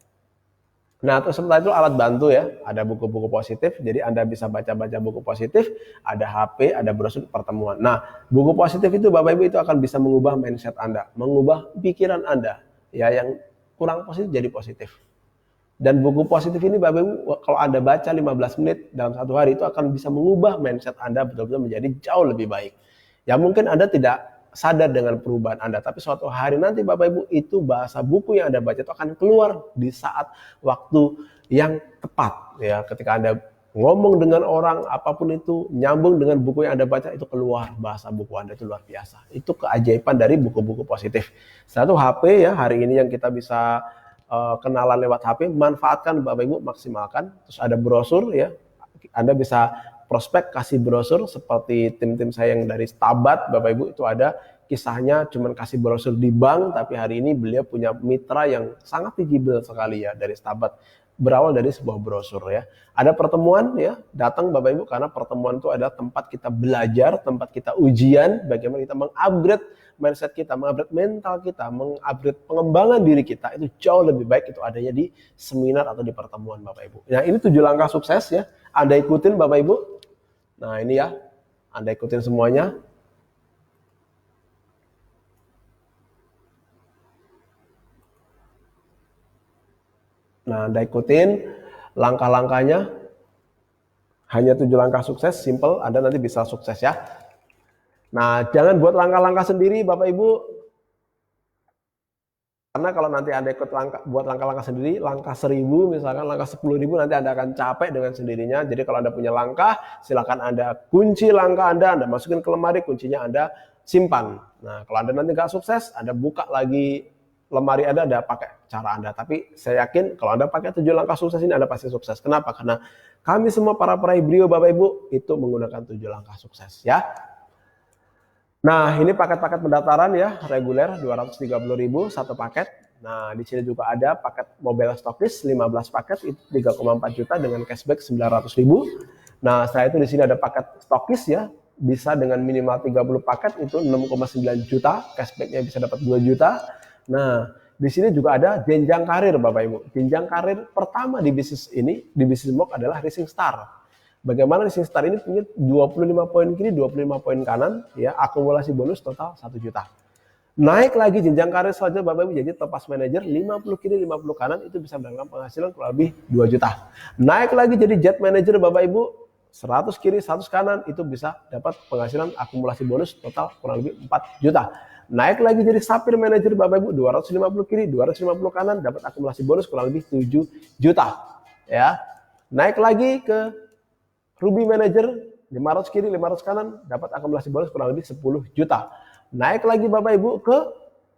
A: Nah terus setelah itu alat bantu ya, ada buku-buku positif, jadi Anda bisa baca-baca buku positif, ada HP, ada brosur pertemuan. Nah buku positif itu Bapak Ibu itu akan bisa mengubah mindset Anda, mengubah pikiran Anda ya, yang kurang positif jadi positif. Dan buku positif ini Bapak Ibu kalau Anda baca 15 menit dalam 1 hari itu akan bisa mengubah mindset Anda betul-betul menjadi jauh lebih baik. Ya mungkin Anda tidak sadar dengan perubahan Anda, tapi suatu hari nanti Bapak Ibu itu bahasa buku yang Anda baca itu akan keluar di saat waktu yang tepat ya. Ketika Anda ngomong dengan orang apapun itu nyambung dengan buku yang Anda baca, itu keluar bahasa buku Anda, itu luar biasa. Itu keajaiban dari buku-buku positif. Satu HP ya, hari ini yang kita bisa kenalan lewat HP, manfaatkan Bapak Ibu, maksimalkan. Terus ada brosur ya, Anda bisa prospek kasih brosur seperti tim-tim saya yang dari Stabat Bapak Ibu, itu ada kisahnya cuman kasih brosur di bank, tapi hari ini beliau punya mitra yang sangat visible sekali ya dari Stabat, berawal dari sebuah brosur ya. Ada pertemuan ya, datang Bapak Ibu, karena pertemuan itu adalah tempat kita belajar, tempat kita ujian bagaimana kita mengupgrade mindset kita, mengupgrade mental kita, mengupgrade pengembangan diri kita, itu jauh lebih baik itu adanya di seminar atau di pertemuan Bapak Ibu. Nah ini 7 langkah sukses ya, Anda ikutin Bapak Ibu. Nah ini ya, Anda ikutin semuanya. Nah Anda ikutin langkah-langkahnya, hanya 7 langkah sukses, simple, Anda nanti bisa sukses ya. Nah jangan buat langkah-langkah sendiri Bapak Ibu. Karena kalau nanti Anda ikut buat langkah-langkah sendiri, langkah 1000 misalkan, langkah 10.000, nanti Anda akan capek dengan sendirinya. Jadi kalau Anda punya langkah, silakan Anda kunci langkah Anda masukin ke lemari, kuncinya Anda simpan. Nah kalau Anda nanti nggak sukses, Anda buka lagi lemari Anda pakai cara Anda. Tapi saya yakin kalau Anda pakai 7 langkah sukses ini, Anda pasti sukses. Kenapa? Karena kami semua para peraih Brio Bapak Ibu itu menggunakan 7 langkah sukses ya. Nah, ini paket-paket pendaftaran ya, reguler 230.000 satu paket. Nah, di sini juga ada paket mobile stokis 15 paket itu 3,4 juta dengan cashback 900.000. Nah, setelah itu di sini ada paket stokis ya, bisa dengan minimal 30 paket itu 6,9 juta, cashbacknya bisa dapat 2 juta. Nah, di sini juga ada jenjang karir Bapak Ibu. Jenjang karir pertama di bisnis ini, di bisnis Mok adalah Rising Star. Bagaimana Rising Star ini punya 25 poin kiri, 25 poin kanan, ya akumulasi bonus total 1 juta. Naik lagi jenjang karir selanjutnya Bapak Ibu jadi top pas manager 50 kiri 50 kanan itu bisa mendapatkan penghasilan kurang lebih 2 juta. Naik lagi jadi jet manager Bapak Ibu 100 kiri 100 kanan itu bisa dapat penghasilan akumulasi bonus total kurang lebih 4 juta. Naik lagi jadi sapphire manager Bapak Ibu 250 kiri 250 kanan dapat akumulasi bonus kurang lebih 7 juta. Ya. Naik lagi ke ruby manager 500 kiri 500 kanan dapat akumulasi bonus kurang lebih 10 juta. Naik lagi Bapak Ibu ke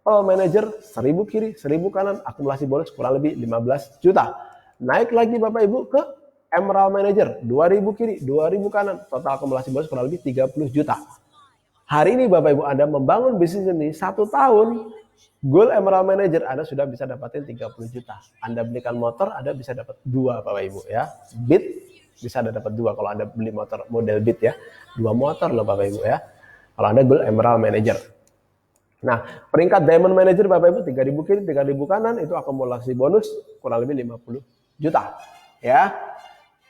A: Pearl Manager 1000 kiri 1000 kanan akumulasi bonus kurang lebih 15 juta. Naik lagi Bapak Ibu ke Emerald Manager 2000 kiri 2000 kanan total akumulasi bonus kurang lebih 30 juta. Hari ini Bapak Ibu Anda membangun bisnis ini 1 tahun, goal Emerald Manager Anda sudah bisa dapatin 30 juta. Anda belikan motor Anda bisa dapat 2 Bapak Ibu ya. Beat bisa Anda dapat 2 kalau Anda beli motor model Beat ya. 2 motor loh Bapak Ibu ya. Kalau Anda goal Emerald Manager. Nah, peringkat Diamond Manager Bapak Ibu 3000 kiri, 3000 kanan itu akumulasi bonus kurang lebih 50 juta. Ya.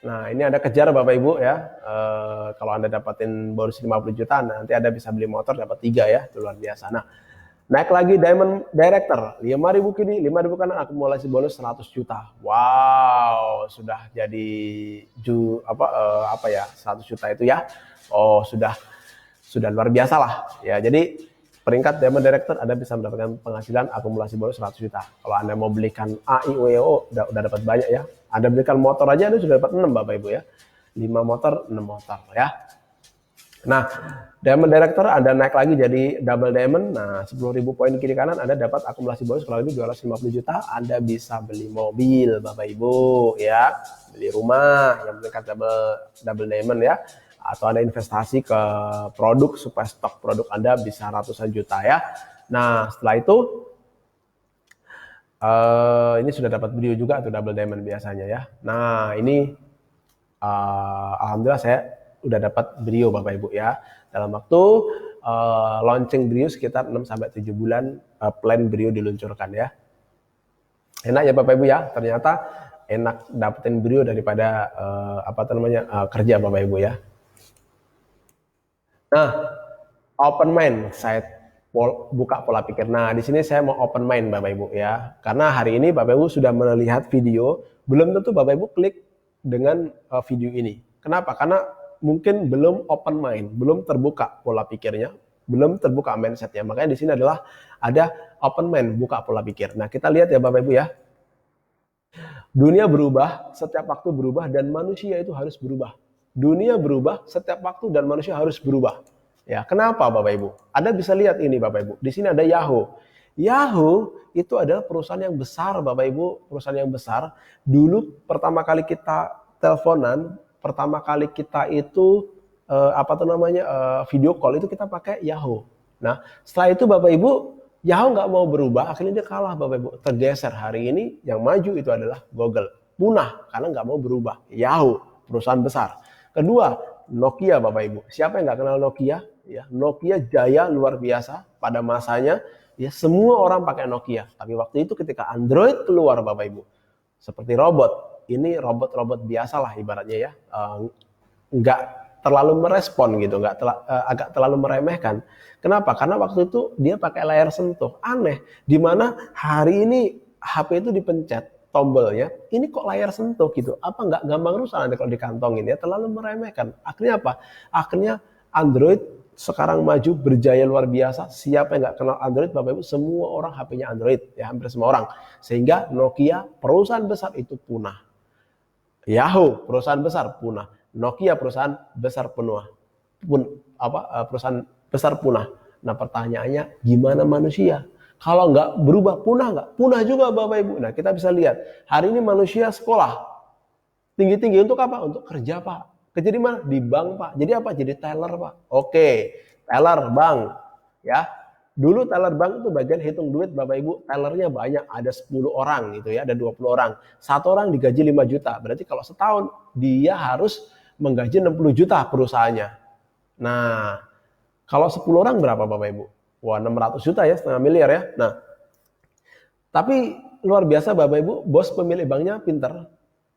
A: Nah, ini Anda kejar Bapak Ibu ya. Kalau Anda dapatin bonus 50 juta, nanti Anda bisa beli motor dapat 3 ya. Itu luar biasa. Nah, naik lagi Diamond Director 5000 kiri, 5000 kanan akumulasi bonus 100 juta. Wow, sudah jadi 100 juta itu ya. Oh, sudah luar biasa lah ya. Jadi peringkat Diamond Director Anda bisa mendapatkan penghasilan akumulasi bonus 100 juta. Kalau Anda mau belikan A, I, U, E, O udah dapat banyak ya. Anda belikan motor aja Anda sudah dapat 6 Bapak Ibu ya. 5 motor, 6 motor ya. Nah, Diamond Director Anda naik lagi jadi Double Diamond. Nah, 10.000 poin kiri kanan Anda dapat akumulasi bonus kurang lebih 250 juta. Anda bisa beli mobil Bapak Ibu ya. Beli rumah yang peringkat double diamond ya. Atau Anda investasi ke produk supaya stok produk Anda bisa ratusan juta ya. Nah, setelah itu ini sudah dapat brio juga tuh double diamond biasanya ya. Nah, ini alhamdulillah saya udah dapat brio Bapak Ibu ya. Dalam waktu launching brio sekitar 6 sampai 7 bulan plan brio diluncurkan ya. Enak ya Bapak Ibu ya. Ternyata enak dapetin brio daripada kerja Bapak Ibu ya. Nah, open mind, saya buka pola pikir. Nah, di sini saya mau open mind Bapak Ibu ya. Karena hari ini Bapak Ibu sudah melihat video, belum tentu Bapak Ibu klik dengan video ini. Kenapa? Karena mungkin belum open mind, belum terbuka pola pikirnya, belum terbuka mindsetnya. Makanya di sini adalah ada open mind, buka pola pikir. Nah, kita lihat ya Bapak Ibu ya. Dunia berubah, setiap waktu berubah, dan manusia itu harus berubah. Dunia berubah, setiap waktu dan manusia harus berubah. Ya, kenapa Bapak Ibu? Anda bisa lihat ini Bapak Ibu. Di sini ada Yahoo. Yahoo itu adalah perusahaan yang besar Bapak Ibu, perusahaan yang besar. Dulu pertama kali kita teleponan, pertama kali kita itu video call itu kita pakai Yahoo. Nah, setelah itu Bapak Ibu, Yahoo nggak mau berubah, akhirnya dia kalah Bapak Ibu, tergeser. Hari ini yang maju itu adalah Google. Punah karena nggak mau berubah. Yahoo, perusahaan besar. Kedua, Nokia Bapak Ibu. Siapa yang nggak kenal Nokia? Ya, Nokia jaya luar biasa pada masanya. Ya, semua orang pakai Nokia. Tapi waktu itu ketika Android keluar Bapak Ibu, seperti robot. Ini robot-robot biasa lah ibaratnya ya. Nggak terlalu merespon gitu, agak terlalu meremehkan. Kenapa? Karena waktu itu dia pakai layar sentuh. Aneh. Dimana hari ini HP itu dipencet tombolnya, ini kok layar sentuh gitu. Apa nggak gampang rusak nanti kalau dikantongin ya, terlalu meremehkan. Akhirnya apa? Akhirnya Android sekarang maju berjaya luar biasa. Siapa yang nggak kenal Android Bapak Ibu? Semua orang HP-nya Android ya, hampir semua orang. Sehingga Nokia perusahaan besar itu punah. Yahoo perusahaan besar punah. Nokia perusahaan besar perusahaan besar punah. Nah, pertanyaannya gimana manusia? Kalau nggak berubah, punah nggak? Punah juga Bapak Ibu. Nah, kita bisa lihat. Hari ini manusia sekolah. Tinggi-tinggi untuk apa? Untuk kerja Pak. Kerja di mana? Di bank Pak. Jadi apa? Jadi teller Pak. Oke, teller bank. Ya. Dulu teller bank itu bagian hitung duit Bapak Ibu. Tellernya banyak. Ada 10 orang gitu ya. Ada 20 orang. Satu orang digaji 5 juta. Berarti kalau setahun dia harus menggaji 60 juta perusahaannya. Nah, kalau 10 orang berapa Bapak Ibu? Wah, 600 juta ya, setengah miliar ya. Nah, tapi luar biasa Bapak Ibu, bos pemilik banknya pinter.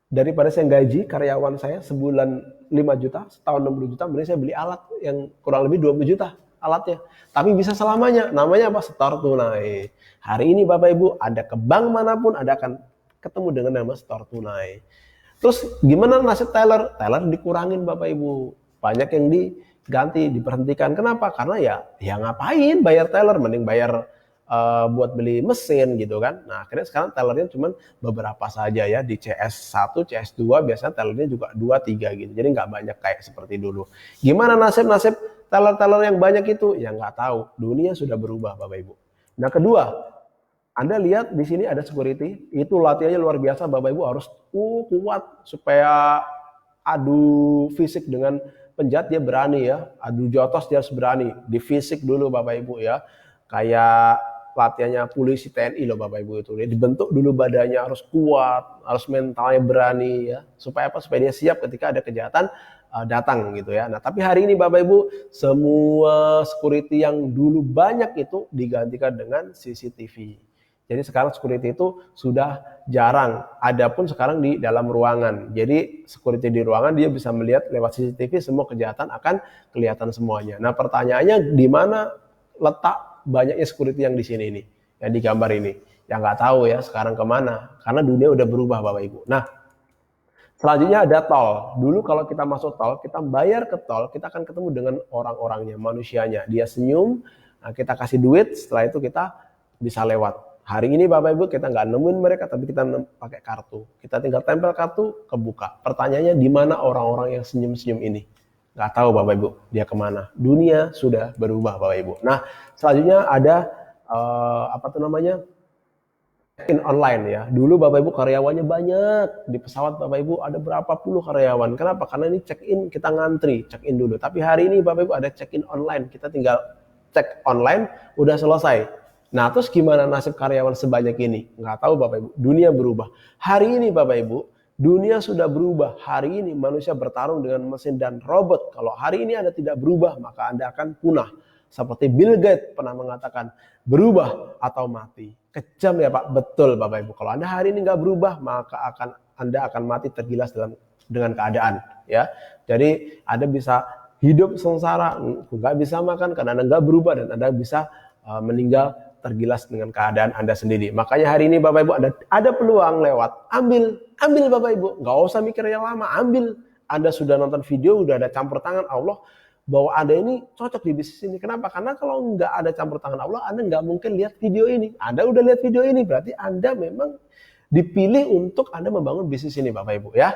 A: Daripada saya gaji karyawan saya sebulan 5 juta, setahun 60 juta, mending saya beli alat yang kurang lebih 20 juta. alatnya. Tapi bisa selamanya. Namanya apa? Store tunai. Hari ini Bapak Ibu ada ke bank manapun Anda akan ketemu dengan nama store tunai. Terus gimana nasib teller? Teller dikurangin Bapak Ibu. Banyak yang diganti, diberhentikan. Kenapa? Karena ya ngapain bayar teller, mending bayar buat beli mesin gitu kan. Nah, akhirnya sekarang tellernya cuma beberapa saja ya, di CS1, CS2 biasanya tellernya juga 2, 3 gitu. Jadi nggak banyak kayak seperti dulu. Gimana nasib-nasib teller-teller yang banyak itu? Ya nggak tahu. Dunia sudah berubah Bapak Ibu. Nah, kedua, Anda lihat di sini ada security, itu latihannya luar biasa Bapak Ibu, harus kuat supaya adu fisik dengan penjahat dia berani ya, adu jotos dia harus berani, di fisik dulu Bapak Ibu ya. Kayak latihannya polisi TNI loh Bapak Ibu itu. Dia dibentuk dulu badannya harus kuat, harus mentalnya berani ya. Supaya apa? Supaya dia siap ketika ada kejahatan datang gitu ya. Nah, tapi hari ini Bapak Ibu, semua security yang dulu banyak itu digantikan dengan CCTV. Jadi sekarang security itu sudah jarang. Adapun sekarang di dalam ruangan. Jadi security di ruangan dia bisa melihat lewat CCTV semua kejahatan akan kelihatan semuanya. Nah, pertanyaannya di mana letak banyaknya security yang di sini ini, yang di gambar ini. Yang nggak tahu ya sekarang kemana, karena dunia udah berubah Bapak Ibu. Nah, selanjutnya ada tol. Dulu kalau kita masuk tol, kita bayar ke tol, kita akan ketemu dengan orang-orangnya, manusianya. Dia senyum, nah kita kasih duit, setelah itu kita bisa lewat. Hari ini Bapak Ibu kita nggak nemuin mereka, tapi kita pakai kartu. Kita tinggal tempel kartu, kebuka. Pertanyaannya di mana orang-orang yang senyum-senyum ini? Nggak tahu Bapak Ibu, dia kemana. Dunia sudah berubah Bapak Ibu. Nah, selanjutnya ada check-in online ya. Dulu Bapak Ibu karyawannya banyak. Di pesawat Bapak Ibu ada berapa puluh karyawan. Kenapa? Karena ini check-in, kita ngantri, check-in dulu. Tapi hari ini Bapak Ibu ada check-in online. Kita tinggal cek online, udah selesai. Nah, terus gimana nasib karyawan sebanyak ini? Nggak tahu Bapak Ibu. Dunia berubah. Hari ini Bapak Ibu, dunia sudah berubah. Hari ini manusia bertarung dengan mesin dan robot. Kalau hari ini Anda tidak berubah, maka Anda akan punah. Seperti Bill Gates pernah mengatakan, berubah atau mati. Kejam ya Pak? Betul Bapak Ibu. Kalau Anda hari ini nggak berubah, maka Anda akan mati tergilas dengan keadaan. Ya, jadi Anda bisa hidup sengsara, nggak bisa makan karena Anda nggak berubah, dan Anda bisa meninggal tergilas dengan keadaan Anda sendiri. Makanya hari ini Bapak Ibu ada peluang lewat. Ambil Bapak Ibu. Nggak usah mikir yang lama, ambil. Anda sudah nonton video, udah ada campur tangan Allah, bahwa Anda ini cocok di bisnis ini. Kenapa? Karena kalau nggak ada campur tangan Allah, Anda nggak mungkin lihat video ini. Anda udah lihat video ini, berarti Anda memang dipilih untuk Anda membangun bisnis ini Bapak Ibu ya.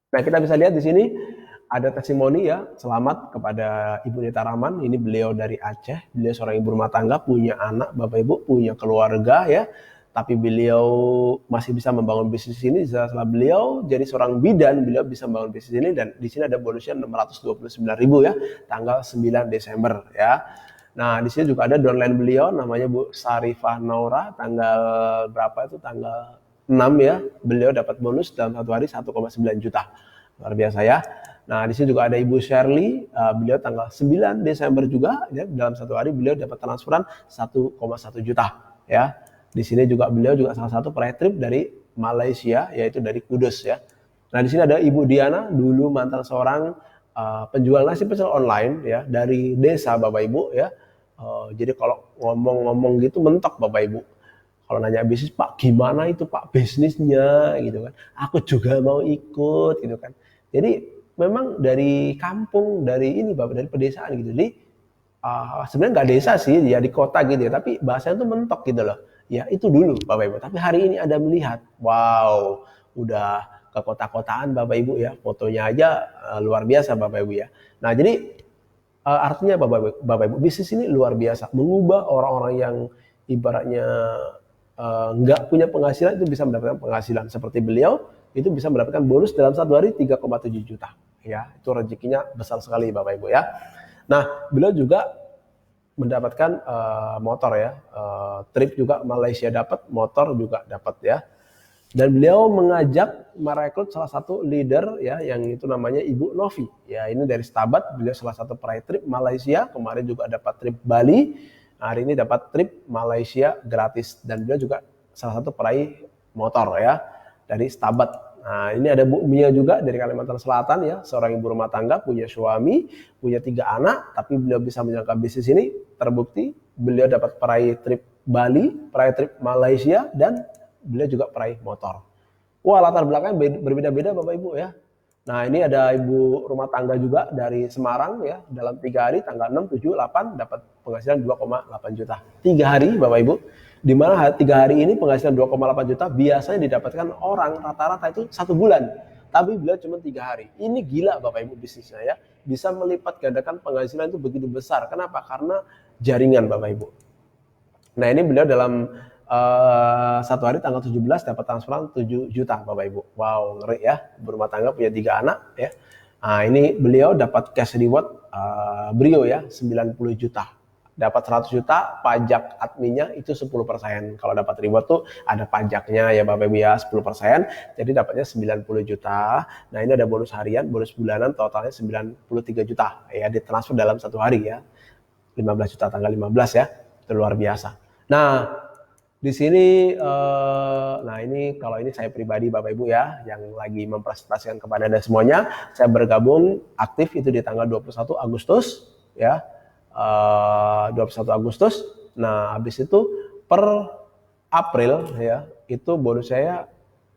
A: Nah, kita bisa lihat di sini ada testimoni ya, selamat kepada Ibu Nita Rahman. Ini beliau dari Aceh, beliau seorang ibu rumah tangga, punya anak Bapak Ibu, punya keluarga ya. Tapi beliau masih bisa membangun bisnis ini setelah beliau jadi seorang bidan, beliau bisa membangun bisnis ini, dan di sini ada bonusnya 629.000 ya, tanggal 9 Desember ya. Nah, di sini juga ada downline beliau namanya Bu Sarifah Naura, tanggal berapa itu? Tanggal 6 ya. Beliau dapat bonus dalam satu hari 1,9 juta. Luar biasa ya. Nah, di sini juga ada Ibu Shirley, beliau tanggal 9 Desember juga ya, dalam satu hari beliau dapat transferan 1,1 juta ya. Di sini juga beliau juga salah satu peraih trip dari Malaysia, yaitu dari Kudus ya. Nah, di sini ada Ibu Diana, dulu mantan seorang penjual nasi pecel online ya, dari desa Bapak Ibu ya. Jadi kalau ngomong-ngomong gitu mentok Bapak Ibu. Kalau nanya bisnis, Pak gimana itu Pak bisnisnya gitu kan. Aku juga mau ikut gitu kan. Jadi memang dari kampung, dari ini Bapak, dari pedesaan gitu. Jadi sebenarnya nggak desa sih, ya di kota gitu ya. Tapi bahasanya tuh mentok gitu loh. Ya itu dulu Bapak Ibu. Tapi hari ini Anda melihat, wow, udah ke kota-kotaan Bapak Ibu ya. Fotonya aja luar biasa Bapak Ibu ya. Nah jadi artinya Bapak Ibu, bisnis ini luar biasa. Mengubah orang-orang yang ibaratnya nggak punya penghasilan itu bisa mendapatkan penghasilan. Seperti beliau itu bisa mendapatkan bonus dalam satu hari 3,7 juta. Ya, itu rezekinya besar sekali Bapak Ibu ya. Nah, beliau juga mendapatkan motor ya, trip juga Malaysia dapat, motor juga dapat ya. Dan beliau mengajak merekrut salah satu leader ya, yang itu namanya Ibu Novi. Ya, ini dari Stabat, beliau salah satu peraih trip Malaysia, kemarin juga dapat trip Bali. Hari ini dapat trip Malaysia gratis, dan beliau juga salah satu peraih motor ya dari Stabat Nah, ini ada Bu Mia juga dari Kalimantan Selatan ya, seorang ibu rumah tangga, punya suami, punya 3 anak, tapi beliau bisa menjalankan bisnis ini, terbukti beliau dapat peraih trip Bali, peraih trip Malaysia, dan beliau juga peraih motor. Wah, latar belakangnya berbeda-beda Bapak Ibu ya. Nah, ini ada ibu rumah tangga juga dari Semarang ya, dalam 3 hari tanggal 6, 7, 8 dapat penghasilan 2,8 juta. 3 hari Bapak Ibu, di mana 3 hari ini penghasilan 2,8 juta biasanya didapatkan orang rata-rata itu 1 bulan. Tapi beliau cuma 3 hari. Ini gila Bapak Ibu bisnisnya ya. Bisa melipat gandakan penghasilan itu begitu besar. Kenapa? Karena jaringan Bapak Ibu. Nah, ini beliau dalam 1 hari tanggal 17 dapat transferan 7 juta Bapak Ibu. Wow, ngeri ya. Berumah tangga punya 3 anak ya. Nah, ini beliau dapat cash reward Brio ya, 90 juta. Dapat 100 juta, pajak adminnya itu 10%. Kalau dapat reward tuh ada pajaknya ya Bapak Ibu ya, 10%. Jadi dapatnya 90 juta. Nah, ini ada bonus harian, bonus bulanan totalnya 93 juta. Ya, ditransfer dalam 1 hari ya. 15 juta tanggal 15 ya. Itu luar biasa. Nah, di sini, nah ini kalau ini saya pribadi Bapak Ibu ya, yang lagi mempresentasikan kepada Anda semuanya, saya bergabung aktif itu di tanggal 21 Agustus ya, 21 Agustus. Nah, habis itu per April ya, itu bonus saya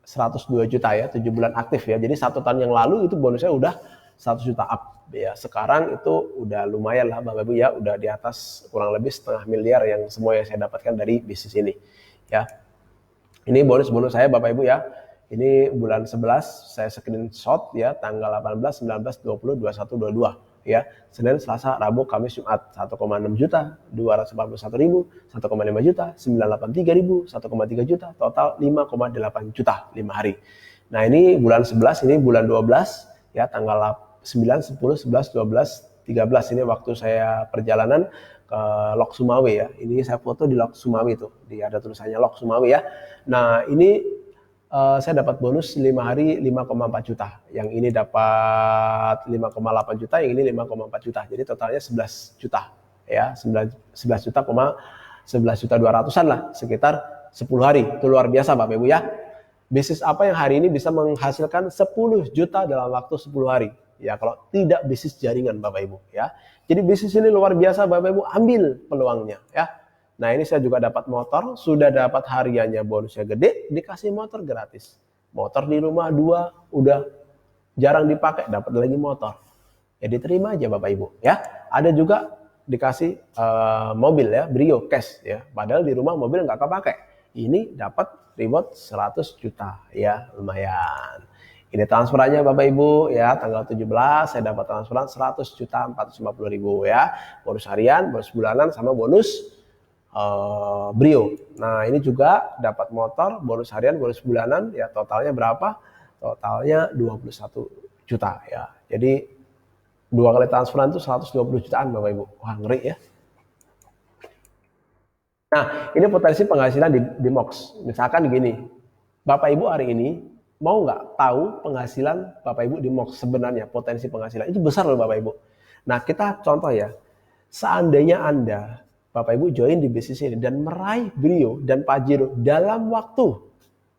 A: 102 juta ya, 7 bulan aktif ya. Jadi 1 tahun yang lalu itu bonusnya udah 100 juta up ya. Sekarang itu udah lumayan lah Bapak Ibu ya, udah di atas kurang lebih setengah miliar yang semua yang saya dapatkan dari bisnis ini ya. Ini bonus-bonus saya Bapak Ibu ya. Ini bulan 11 saya screenshot ya, tanggal 18, 19, 20, 21, 22 ya. Senin, Selasa, Rabu, Kamis, Jumat 1,6 juta, 241 ribu, 1,5 juta, 983 ribu, 1,3 juta, total 5,8 juta 5 hari. Nah, ini bulan 11, ini bulan 12 ya, tanggal 9, 10, 11, 12, 13 ini waktu saya perjalanan ke Lok Sumawe ya. Ini saya foto di Lok Sumawe tuh, ada tulisannya Lok Sumawe ya. Nah, ini saya dapat bonus 5 hari 5,4 juta. Yang ini dapat 5,8 juta, yang ini 5,4 juta. Jadi totalnya 11 juta ya, 11 juta, 11 juta 200-an lah, sekitar 10 hari. Itu luar biasa Bapak Ibu ya. Bisnis apa yang hari ini bisa menghasilkan 10 juta dalam waktu 10 hari? Ya, kalau tidak bisnis jaringan Bapak Ibu ya. Jadi bisnis ini luar biasa Bapak Ibu, ambil peluangnya ya. Nah, ini saya juga dapat motor, sudah dapat hariannya bonusnya gede, dikasih motor gratis. Motor di rumah 2, udah jarang dipakai, dapat lagi motor. Ya diterima aja Bapak Ibu ya. Ada juga dikasih mobil ya, Brio cash ya. Padahal di rumah mobil nggak kepake. Ini dapat reward 100 juta ya, lumayan. Ini transferannya Bapak Ibu ya, tanggal 17 saya dapat transferan 100 juta 450 ribu ya. Bonus harian, bonus bulanan, sama bonus Brio. Nah, ini juga dapat motor, bonus harian, bonus bulanan ya, totalnya berapa? Totalnya 21 juta ya. Jadi 2 kali transferan itu 120 jutaan Bapak Ibu. Wah, ngeri ya. Nah, ini potensi penghasilan di MOX. Misalkan gini, Bapak Ibu hari ini mau nggak tahu penghasilan Bapak Ibu di MOX sebenarnya, potensi penghasilan itu besar loh Bapak Ibu. Nah, kita contoh ya, seandainya Anda Bapak Ibu join di bisnis ini dan meraih Brio dan Pajero dalam waktu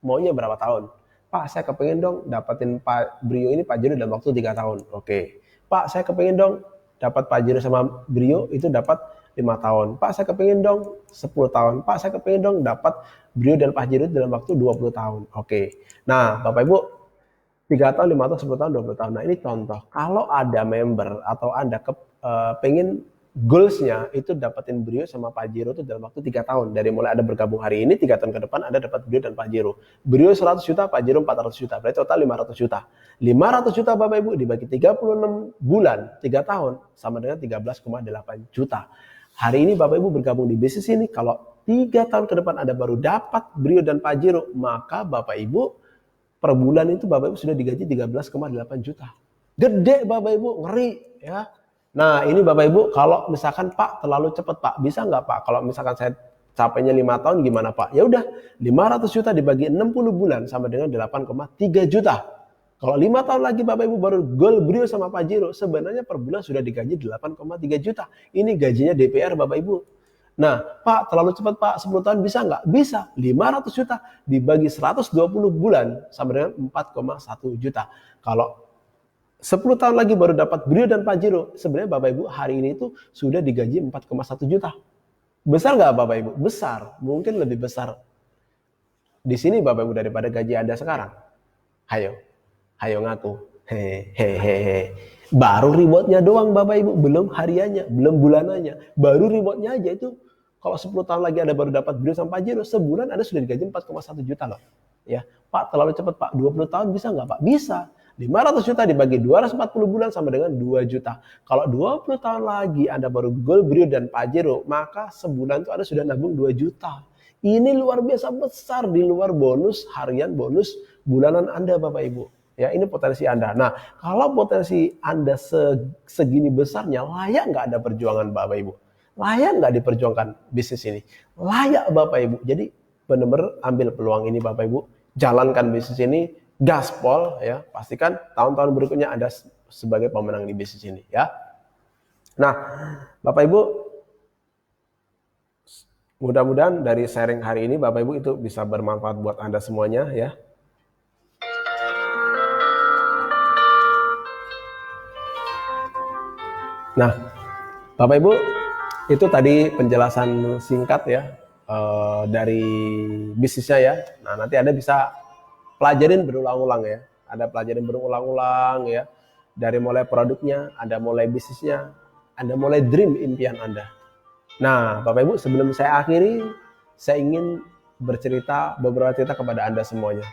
A: maunya berapa tahun? Pak, saya kepengen dong dapatin Brio ini Pajero dalam waktu 3 tahun. Oke. Pak, saya kepengen dong dapat Pajero sama Brio itu dapat 5 tahun. Pak, saya kepengen dong 10 tahun. Pak, saya kepengen dong dapat Brio dan Pajero dalam waktu 20 tahun. Oke. Nah, Bapak Ibu 3 tahun, 5 tahun, 10 tahun, 20 tahun. Nah, ini contoh. Kalau ada member atau Anda pengen goals-nya itu dapetin Brio sama Pajero itu dalam waktu 3 tahun. Dari mulai Anda bergabung hari ini, 3 tahun ke depan Anda dapat Brio dan Pajero. Brio 100 juta, Pajero 400 juta. Berarti total 500 juta. 500 juta Bapak Ibu dibagi 36 bulan, 3 tahun, sama dengan 13,8 juta. Hari ini Bapak Ibu bergabung di bisnis ini, kalau 3 tahun ke depan Anda baru dapat Brio dan Pajero, maka Bapak Ibu per bulan itu Bapak Ibu sudah digaji 13,8 juta. Gede Bapak Ibu, ngeri ya. Nah, ini Bapak Ibu, kalau misalkan Pak terlalu cepat Pak, bisa nggak Pak? Kalau misalkan saya capainya 5 tahun gimana Pak? Ya udah, 500 juta dibagi 60 bulan sama dengan 8,3 juta. Kalau 5 tahun lagi Bapak Ibu baru goal Brio sama Pajero, sebenarnya per bulan sudah digaji 8,3 juta. Ini gajinya DPR Bapak Ibu. Nah, Pak, terlalu cepat Pak, 10 tahun bisa nggak? Bisa. 500 juta dibagi 120 bulan sama dengan 4,1 juta. Kalau 10 tahun lagi baru dapat Brio dan Pajero, sebenarnya Bapak Ibu hari ini itu sudah digaji 4,1 juta. Besar nggak Bapak Ibu? Besar. Mungkin lebih besar di sini Bapak Ibu daripada gaji Anda sekarang. Hayo ngaku. Hehehe. Baru rewardnya doang Bapak Ibu, belum hariannya, belum bulanannya. Baru rewardnya aja itu kalau 10 tahun lagi Anda baru dapat Brio sama Pajero, sebulan Anda sudah digaji 4,1 juta loh. Ya, Pak, terlalu cepat Pak. 20 tahun bisa nggak Pak? Bisa. 500 juta dibagi 240 bulan sama dengan 2 juta. Kalau 20 tahun lagi Anda baru gold Brio dan Pajero, maka sebulan itu Anda sudah nabung 2 juta. Ini luar biasa besar di luar bonus harian, bonus bulanan Anda Bapak Ibu. Ya, ini potensi Anda. Nah, kalau potensi Anda segini besarnya, layak nggak ada perjuangan Bapak Ibu? Layak nggak diperjuangkan bisnis ini? Layak Bapak Ibu. Jadi benar-benar ambil peluang ini Bapak Ibu, jalankan bisnis ini, gaspol ya. Pastikan tahun-tahun berikutnya Anda sebagai pemenang di bisnis ini ya. Nah, Bapak Ibu, mudah-mudahan dari sharing hari ini Bapak Ibu itu bisa bermanfaat buat Anda semuanya ya. Nah, Bapak Ibu, itu tadi penjelasan singkat ya dari bisnisnya ya. Nah, nanti Anda bisa pelajarin berulang-ulang ya. Anda pelajarin berulang-ulang ya. Dari mulai produknya, Anda mulai bisnisnya, Anda mulai dream impian Anda. Nah, Bapak Ibu, sebelum saya akhiri, saya ingin bercerita beberapa cerita kepada Anda semuanya.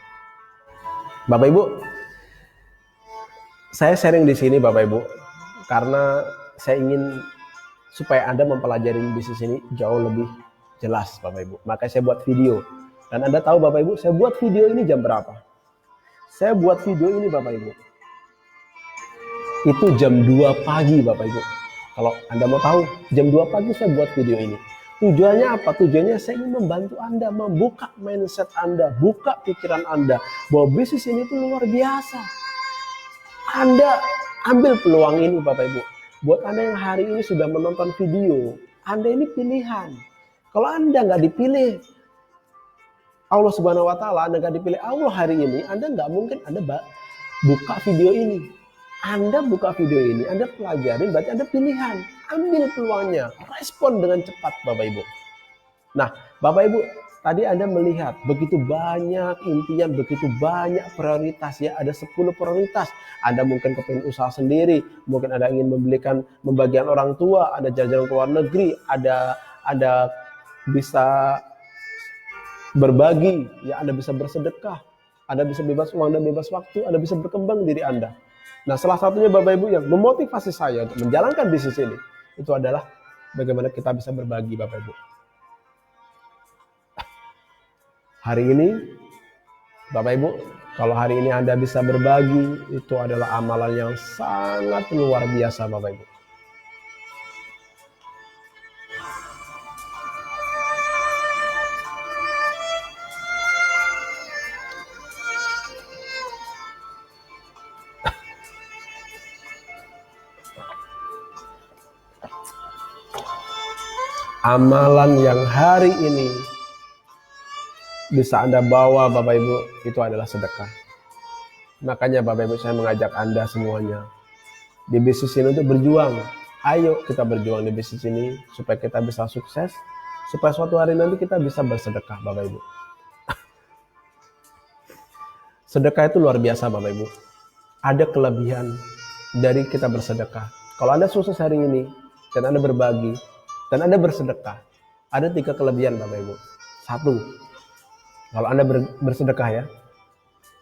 A: Bapak Ibu, saya sharing di sini Bapak Ibu karena saya ingin supaya Anda mempelajari bisnis ini jauh lebih jelas Bapak Ibu. Makanya saya buat video. Dan Anda tahu Bapak Ibu, saya buat video ini jam berapa? Saya buat video ini Bapak Ibu, itu jam 2 pagi Bapak Ibu. Kalau Anda mau tahu, jam 2 pagi saya buat video ini. Tujuannya apa? Tujuannya saya ingin membantu Anda, membuka mindset Anda, buka pikiran Anda, bahwa bisnis ini itu luar biasa. Anda ambil peluang ini Bapak Ibu. Buat Anda yang hari ini sudah menonton video, Anda ini pilihan. Kalau Anda nggak dipilih Allah Subhanahu Wa Taala, Anda nggak dipilih Allah hari ini, Anda nggak mungkin Anda buka video ini. Anda buka video ini, Anda pelajarin, berarti Anda pilihan. Ambil peluangnya, respon dengan cepat Bapak Ibu. Nah, Bapak Ibu, tadi Anda melihat begitu banyak impian, begitu banyak prioritas ya, ada 10 prioritas. Anda mungkin kepingin usaha sendiri, mungkin Anda ingin membagian orang tua, ada jalan-jalan ke luar negeri, ada bisa berbagi, ya Anda bisa bersedekah, Anda bisa bebas uang dan bebas waktu, Anda bisa berkembang diri Anda. Nah, salah satunya Bapak Ibu yang memotivasi saya untuk menjalankan bisnis ini, itu adalah bagaimana kita bisa berbagi Bapak Ibu. Hari ini, Bapak Ibu, kalau hari ini Anda bisa berbagi, itu adalah amalan yang sangat luar biasa Bapak Ibu. Amalan yang hari ini bisa Anda bawa Bapak Ibu, itu adalah sedekah. Makanya Bapak Ibu, saya mengajak Anda semuanya di bisnis ini untuk berjuang. Ayo kita berjuang di bisnis ini supaya kita bisa sukses, supaya suatu hari nanti kita bisa bersedekah Bapak Ibu. Sedekah itu luar biasa Bapak Ibu. Ada kelebihan dari kita bersedekah. Kalau Anda sukses hari ini dan Anda berbagi dan Anda bersedekah, ada 3 kelebihan Bapak Ibu. 1, kalau Anda bersedekah ya,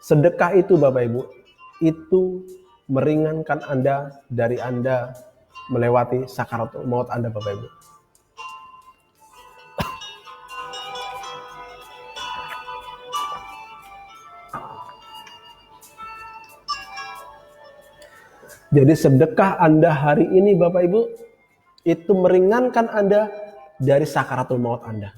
A: sedekah itu Bapak Ibu, itu meringankan Anda dari Anda melewati sakaratul maut Anda Bapak Ibu. Jadi sedekah Anda hari ini Bapak Ibu, itu meringankan Anda dari sakaratul maut Anda.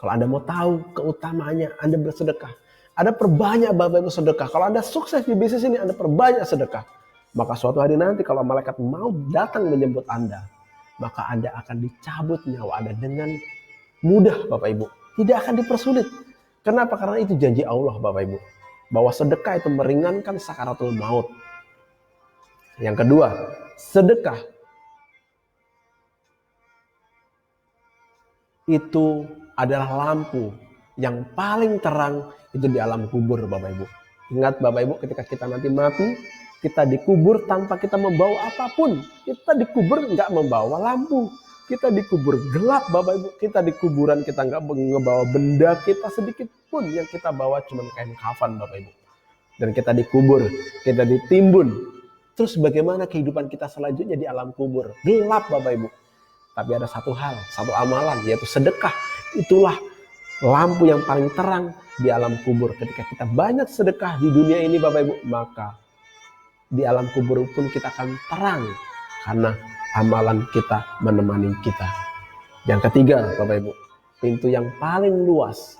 A: Kalau Anda mau tahu keutamaannya, Anda bersedekah. Anda perbanyak Bapak Ibu sedekah. Kalau Anda sukses di bisnis ini, Anda perbanyak sedekah. Maka suatu hari nanti kalau malaikat mau datang menjemput Anda, maka Anda akan dicabut nyawa Anda dengan mudah, Bapak Ibu. Tidak akan dipersulit. Kenapa? Karena itu janji Allah, Bapak Ibu. Bahwa sedekah itu meringankan sakaratul maut. Yang kedua, sedekah itu adalah lampu yang paling terang itu di alam kubur, Bapak Ibu. Ingat Bapak Ibu, ketika kita nanti mati, kita dikubur tanpa kita membawa apapun. Kita dikubur nggak membawa lampu. Kita dikubur gelap, Bapak Ibu. Kita di kuburan kita nggak membawa benda kita sedikit pun. Yang kita bawa cuma kain kafan, Bapak Ibu. Dan kita dikubur, kita ditimbun. Terus bagaimana kehidupan kita selanjutnya di alam kubur? Gelap, Bapak Ibu. Tapi ada satu hal, satu amalan, yaitu sedekah. Itulah lampu yang paling terang di alam kubur. Ketika kita banyak sedekah di dunia ini, Bapak Ibu, maka di alam kubur pun kita akan terang. Karena amalan kita menemani kita. Yang ketiga, Bapak Ibu, pintu yang paling luas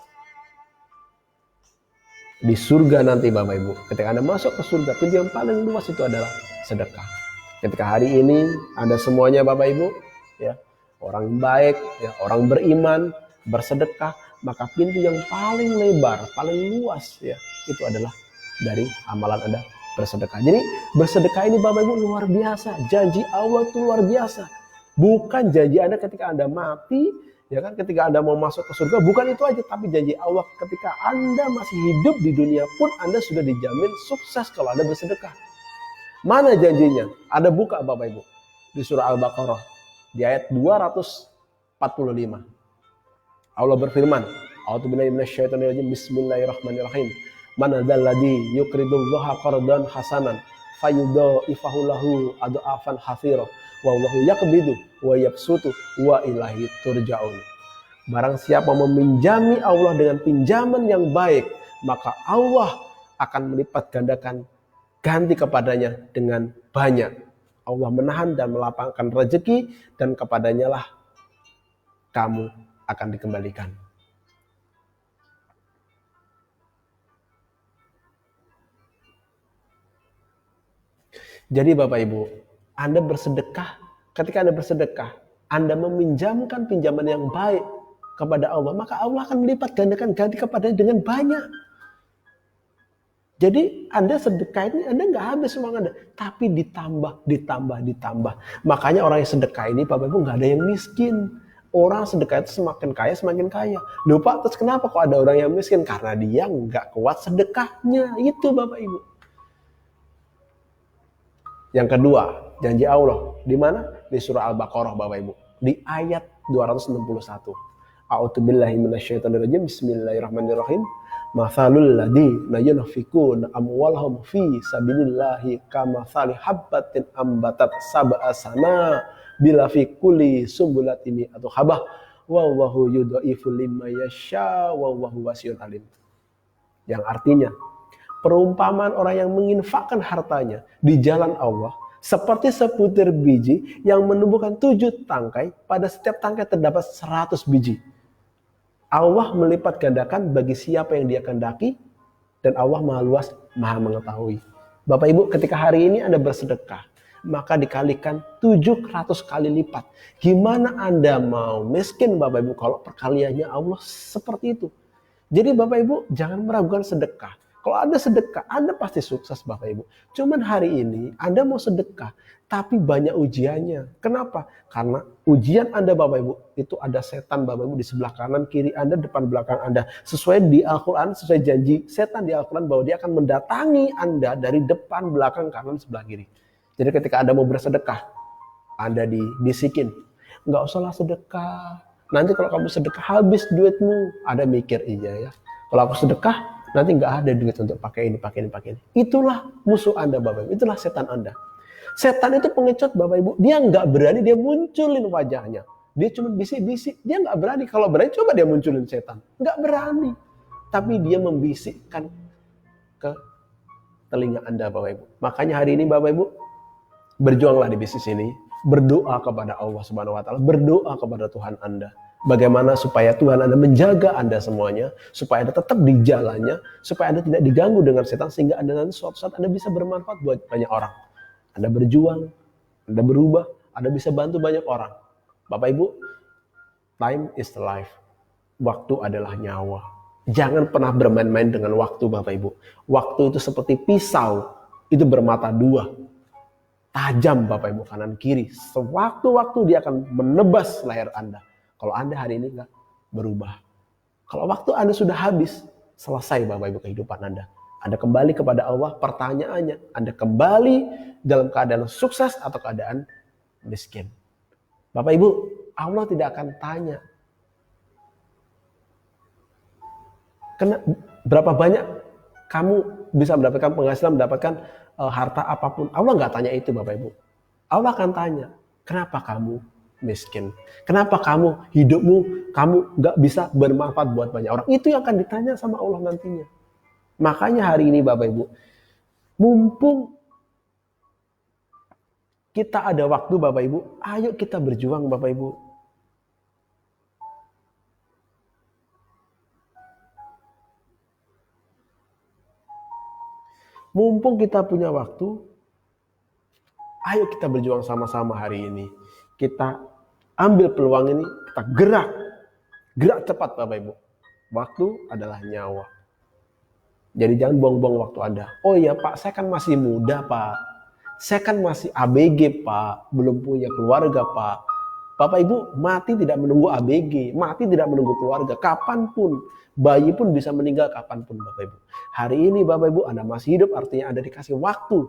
A: di surga nanti, Bapak Ibu. Ketika Anda masuk ke surga, pintu yang paling luas itu adalah sedekah. Ketika hari ini Anda semuanya, Bapak Ibu, ya, orang baik, ya, orang beriman, bersedekah, maka pintu yang paling lebar, paling luas, ya, itu adalah dari amalan Anda bersedekah. Jadi bersedekah ini, Bapak Ibu, luar biasa. Janji Allah itu luar biasa. Bukan janji Anda ketika Anda mati, ya kan, ketika Anda mau masuk ke surga, bukan itu aja, tapi janji Allah ketika Anda masih hidup di dunia pun Anda sudah dijamin sukses kalau Anda bersedekah. Mana janjinya? Ada buka, Bapak Ibu, di surah Al-Baqarah di ayat 245. Allah berfirman, A'udzubillahi minasyaitonirrajim, bismillahirrahmanirrahim. Man dzalladzi yuqridullaha qardan hasanan fayudha'ifahu lahu adhafan katsira wallahu yaqbidu wa yabsutu wa ilaihi turja'un. Barang siapa meminjami Allah dengan pinjaman yang baik, maka Allah akan melipat gandakan ganti kepadanya dengan banyak. Allah menahan dan melapangkan rezeki, dan kepadanya lah kamu akan dikembalikan. Jadi Bapak Ibu, Anda bersedekah, ketika Anda bersedekah, Anda meminjamkan pinjaman yang baik kepada Allah, maka Allah akan melipat gandakan ganti kepadanya dengan banyak. Jadi Anda sedekah ini Anda nggak habis uang Anda, tapi ditambah. Makanya orang yang sedekah ini, Bapak Ibu, nggak ada yang miskin. Orang sedekah itu semakin kaya. Loh Pak, terus kenapa kok ada orang yang miskin? Karena dia nggak kuat sedekahnya. Itu Bapak Ibu. Yang kedua, janji Allah. Di mana? Di surah Al-Baqarah, Bapak Ibu. Di ayat 261. A'udzubillahi minasyaitonirrajim. Bismillahirrahmanirrahim. Mathalul ladzina yunfikuna amwalahum fi sabilillahi kamathali habbatin ambatat sab'a sana bila fi kulli sumbulatin atau habah wallahu yudhaifu liman yasha wallahu wasi'un alim. Yang artinya, perumpamaan orang yang menginfakkan hartanya di jalan Allah seperti sebutir biji yang menumbuhkan 7 tangkai, pada setiap tangkai terdapat 100 biji. Allah melipat gandakan bagi siapa yang dia kehendaki, dan Allah Maha Luas, Maha Mengetahui. Bapak Ibu, ketika hari ini Anda bersedekah, maka dikalikan 700 kali lipat. Gimana Anda mau miskin, Bapak Ibu, kalau perkaliannya Allah seperti itu? Jadi Bapak Ibu, jangan meragukan sedekah. Kalau Anda sedekah, Anda pasti sukses, Bapak Ibu. Cuman hari ini Anda mau sedekah, tapi banyak ujiannya. Kenapa? Karena ujian Anda, Bapak Ibu, itu ada setan, Bapak Ibu, di sebelah kanan, kiri Anda, depan, belakang Anda. Sesuai di Al-Quran, sesuai janji setan di Al-Quran, bahwa dia akan mendatangi Anda dari depan, belakang, kanan, sebelah kiri. Jadi ketika Anda mau bersedekah, Anda dibisikin, nggak usahlah sedekah. Nanti kalau kamu sedekah habis duitmu. Ada mikir, iya ya. Kalau aku sedekah, nanti nggak ada duit untuk pakai ini. Itulah musuh Anda, Bapak Ibu. Itulah setan Anda. Setan itu pengecut, Bapak Ibu. Dia nggak berani dia munculin wajahnya. Dia cuma bisik-bisik. Dia nggak berani. Kalau berani coba dia munculin setan. Nggak berani. Tapi dia membisikkan ke telinga Anda, Bapak Ibu. Makanya hari ini, Bapak Ibu, berjuanglah di bisnis ini. Berdoa kepada Allah Subhanahu Wa Taala. Berdoa kepada Tuhan Anda. Bagaimana supaya Tuhan Anda menjaga Anda semuanya, supaya Anda tetap di jalannya, supaya Anda tidak diganggu dengan setan, sehingga Anda nanti suatu saat Anda bisa bermanfaat buat banyak orang. Anda berjuang, Anda berubah, Anda bisa bantu banyak orang. Bapak Ibu, time is life. Waktu adalah nyawa. Jangan pernah bermain-main dengan waktu, Bapak Ibu. Waktu itu seperti pisau, itu bermata dua. Tajam, Bapak Ibu, kanan kiri. Sewaktu-waktu dia akan menebas leher Anda. Kalau Anda hari ini nggak berubah. Kalau waktu Anda sudah habis, selesai, Bapak Ibu, kehidupan Anda. Anda kembali kepada Allah, pertanyaannya, Anda kembali dalam keadaan sukses atau keadaan miskin. Bapak Ibu, Allah tidak akan tanya, berapa banyak kamu bisa mendapatkan penghasilan, mendapatkan harta apapun. Allah nggak tanya itu, Bapak Ibu. Allah akan tanya, kenapa kamu miskin? Kenapa kamu hidupmu, kamu nggak bisa bermanfaat buat banyak orang? Itu yang akan ditanya sama Allah nantinya. Makanya hari ini, Bapak Ibu, mumpung kita ada waktu, Bapak Ibu, ayo kita berjuang, Bapak Ibu. Mumpung kita punya waktu, ayo kita berjuang sama-sama hari ini. Kita ambil peluang ini, kita gerak. Gerak cepat, Bapak Ibu. Waktu adalah nyawa. Jadi jangan buang-buang waktu Anda. Oh iya Pak, saya kan masih muda Pak. Saya kan masih ABG Pak. Belum punya keluarga Pak. Bapak Ibu, mati tidak menunggu ABG. Mati tidak menunggu keluarga. Kapanpun. Bayi pun bisa meninggal kapanpun, Bapak Ibu. Hari ini Bapak Ibu Anda masih hidup, artinya Anda dikasih waktu,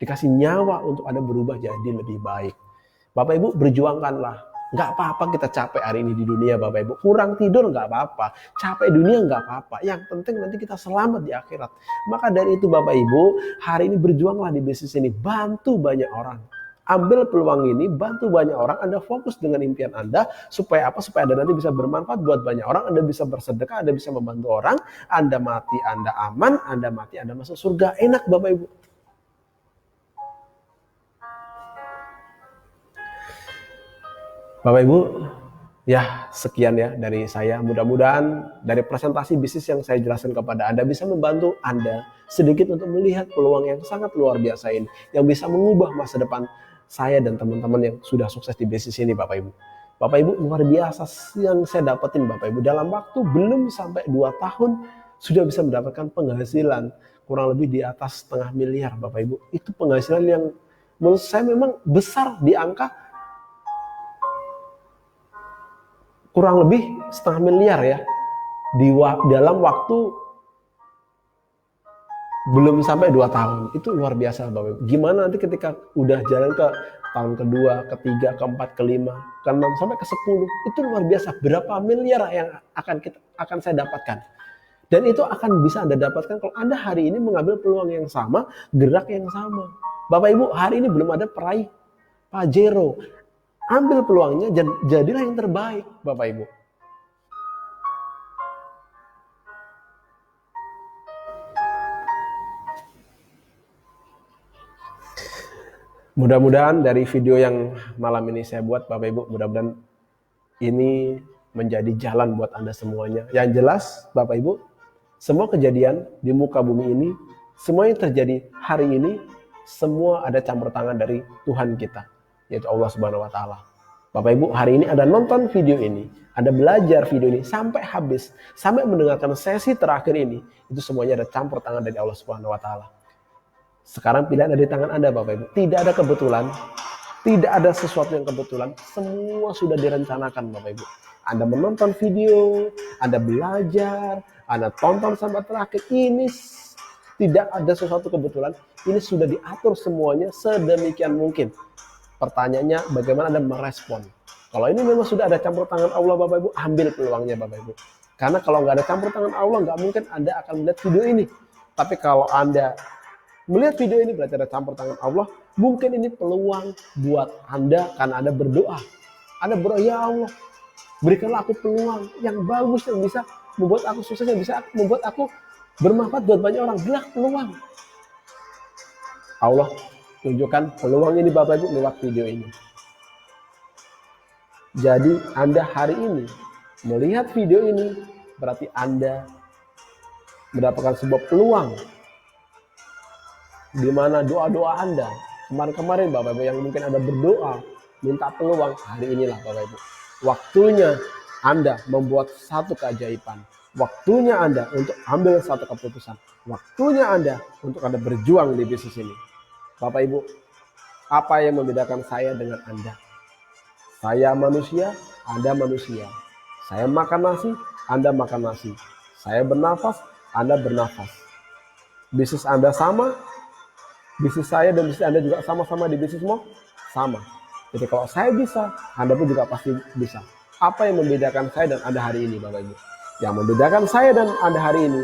A: dikasih nyawa untuk Anda berubah jadi lebih baik. Bapak Ibu, berjuangkanlah. Nggak apa-apa kita capek hari ini di dunia, Bapak Ibu. Kurang tidur nggak apa-apa. Capek dunia nggak apa-apa. Yang penting nanti kita selamat di akhirat. Maka dari itu Bapak Ibu, hari ini berjuanglah di bisnis ini. Bantu banyak orang. Ambil peluang ini, bantu banyak orang, Anda fokus dengan impian Anda, supaya apa? Supaya Anda nanti bisa bermanfaat buat banyak orang, Anda bisa bersedekah, Anda bisa membantu orang, Anda mati, Anda aman, Anda mati, Anda masuk surga. Enak Bapak Ibu. Bapak Ibu, ya sekian ya dari saya. Mudah-mudahan dari presentasi bisnis yang saya jelaskan kepada Anda bisa membantu Anda sedikit untuk melihat peluang yang sangat luar biasa ini, yang bisa mengubah masa depan saya dan teman-teman yang sudah sukses di bisnis ini, Bapak Ibu. Bapak Ibu, luar biasa yang saya dapetin, Bapak Ibu. Dalam waktu belum sampai 2 tahun sudah bisa mendapatkan penghasilan kurang lebih di atas setengah miliar, Bapak Ibu. Itu penghasilan yang menurut saya memang besar, di angka kurang lebih setengah miliar ya. Dalam waktu belum sampai 2 tahun. Itu luar biasa Bapak Ibu. Gimana nanti ketika udah jalan ke tahun kedua, ketiga, keempat, kelima, keenam, sampai ke-10. Itu luar biasa. Berapa miliar yang akan saya dapatkan. Dan itu akan bisa Anda dapatkan kalau Anda hari ini mengambil peluang yang sama, gerak yang sama. Bapak Ibu, hari ini belum ada peraih Pajero. Ambil peluangnya, jadilah yang terbaik Bapak Ibu. Mudah-mudahan dari video yang malam ini saya buat Bapak Ibu, mudah-mudahan ini menjadi jalan buat Anda semuanya. Yang jelas Bapak Ibu, semua kejadian di muka bumi ini, semua yang terjadi hari ini, semua ada campur tangan dari Tuhan kita, yaitu Allah Subhanahu wa Ta'ala. Bapak Ibu, hari ini Anda nonton video ini, Anda belajar video ini sampai habis, sampai mendengarkan sesi terakhir ini, itu semuanya ada campur tangan dari Allah Subhanahu wa Ta'ala. Sekarang pilihan ada di tangan Anda, Bapak Ibu. Tidak ada kebetulan, tidak ada sesuatu yang kebetulan, semua sudah direncanakan, Bapak Ibu. Anda menonton video, Anda belajar, Anda tonton sampai terakhir, ini tidak ada sesuatu kebetulan, ini sudah diatur semuanya sedemikian mungkin. Pertanyaannya, bagaimana Anda merespon? Kalau ini memang sudah ada campur tangan Allah, Bapak Ibu, ambil peluangnya, Bapak Ibu. Karena kalau nggak ada campur tangan Allah, nggak mungkin Anda akan melihat video ini. Tapi kalau Anda melihat video ini berarti ada campur tangan Allah, mungkin ini peluang buat Anda karena Anda berdoa. Anda berdoa, ya Allah, berikanlah aku peluang yang bagus, yang bisa membuat aku sukses, yang bisa membuat aku bermanfaat buat banyak orang. Berilah peluang. Allah tunjukkan peluang ini Bapak Ibu lewat video ini. Jadi Anda hari ini melihat video ini berarti Anda mendapatkan sebuah peluang di mana doa-doa Anda kemarin-kemarin Bapak Ibu yang mungkin Anda berdoa, minta peluang, hari inilah Bapak Ibu. Waktunya Anda membuat satu keajaiban. Waktunya Anda untuk ambil satu keputusan. Waktunya Anda untuk Anda berjuang di bisnis ini. Bapak Ibu, apa yang membedakan saya dengan Anda? Saya manusia, Anda manusia. Saya makan nasi, Anda makan nasi. Saya bernafas, Anda bernafas. Bisnis Anda sama, bisnis saya dan bisnis Anda juga sama-sama di bisnismu, sama. Jadi kalau saya bisa, Anda pun juga pasti bisa. Apa yang membedakan saya dan Anda hari ini, Bapak Ibu? Yang membedakan saya dan Anda hari ini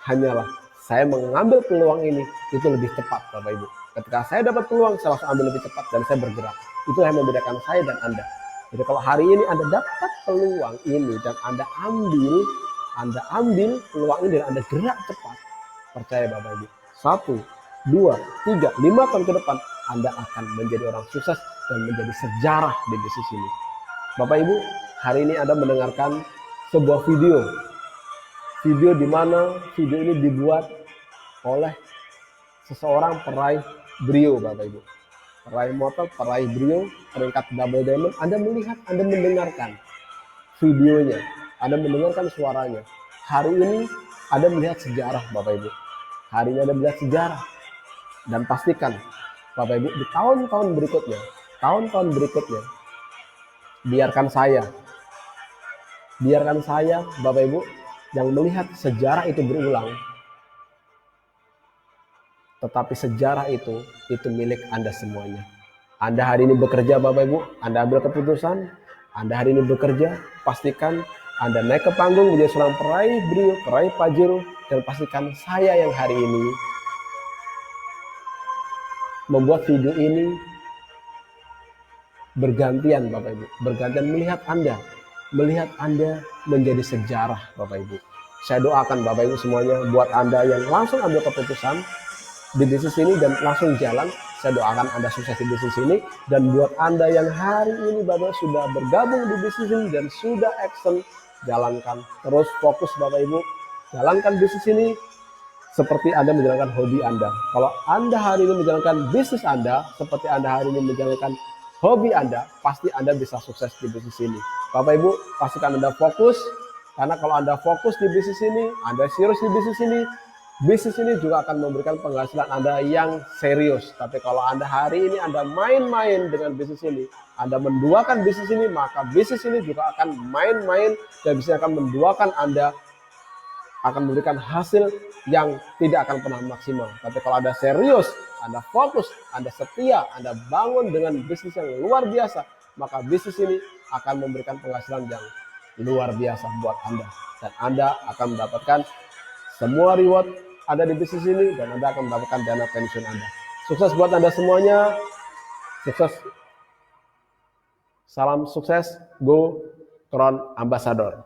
A: hanyalah saya mengambil peluang ini itu lebih cepat, Bapak Ibu. Ketika saya dapat peluang, saya langsung ambil lebih cepat dan saya bergerak. Itu yang membedakan saya dan Anda. Jadi kalau hari ini Anda dapat peluang ini dan Anda ambil peluang ini dan Anda gerak cepat, percaya Bapak Ibu, 1, 2, 3, 5 tahun ke depan Anda akan menjadi orang sukses dan menjadi sejarah di bisnis ini. Bapak Ibu, hari ini Anda mendengarkan sebuah video di mana video ini dibuat oleh seseorang peraih Brio, Bapak Ibu. Peraih motor, peraih Brio, peringkat double diamond. Anda melihat, Anda mendengarkan videonya, Anda mendengarkan suaranya. Hari ini Anda melihat sejarah, Bapak Ibu. Hari ini Anda melihat sejarah. Dan pastikan, Bapak Ibu, di tahun-tahun berikutnya, biarkan saya, Bapak Ibu, yang melihat sejarah itu berulang. Tetapi sejarah itu milik Anda semuanya. Anda hari ini bekerja, Bapak Ibu, Anda ambil keputusan, Anda hari ini bekerja, pastikan Anda naik ke panggung menjadi seorang peraih Brio, peraih Pajero, dan pastikan saya yang hari ini membuat video ini bergantian, Bapak Ibu, bergantian melihat Anda menjadi sejarah, Bapak Ibu. Saya doakan Bapak Ibu semuanya, buat Anda yang langsung ambil keputusan di bisnis ini dan langsung jalan, saya doakan Anda sukses di bisnis ini. Dan buat Anda yang hari ini Bapak sudah bergabung di bisnis ini dan sudah action, jalankan terus, fokus Bapak Ibu, jalankan bisnis ini seperti Anda menjalankan hobi Anda. Kalau Anda hari ini menjalankan bisnis Anda seperti Anda hari ini menjalankan hobi Anda, pasti Anda bisa sukses di bisnis ini. Bapak Ibu, pastikan Anda fokus, karena kalau Anda fokus di bisnis ini, Anda serius di bisnis ini juga akan memberikan penghasilan Anda yang serius. Tapi kalau Anda hari ini Anda main-main dengan bisnis ini, Anda menduakan bisnis ini, maka bisnis ini juga akan main-main dan bisa akan menduakan Anda, akan memberikan hasil yang tidak akan pernah maksimal. Tapi kalau Anda serius, Anda fokus, Anda setia, Anda bangun dengan bisnis yang luar biasa, maka bisnis ini akan memberikan penghasilan yang luar biasa buat Anda. Dan Anda akan mendapatkan semua reward ada di bisnis ini dan Anda akan mendapatkan dana pensiun Anda. Sukses buat Anda semuanya. Sukses. Salam sukses. Go Crown Ambassador.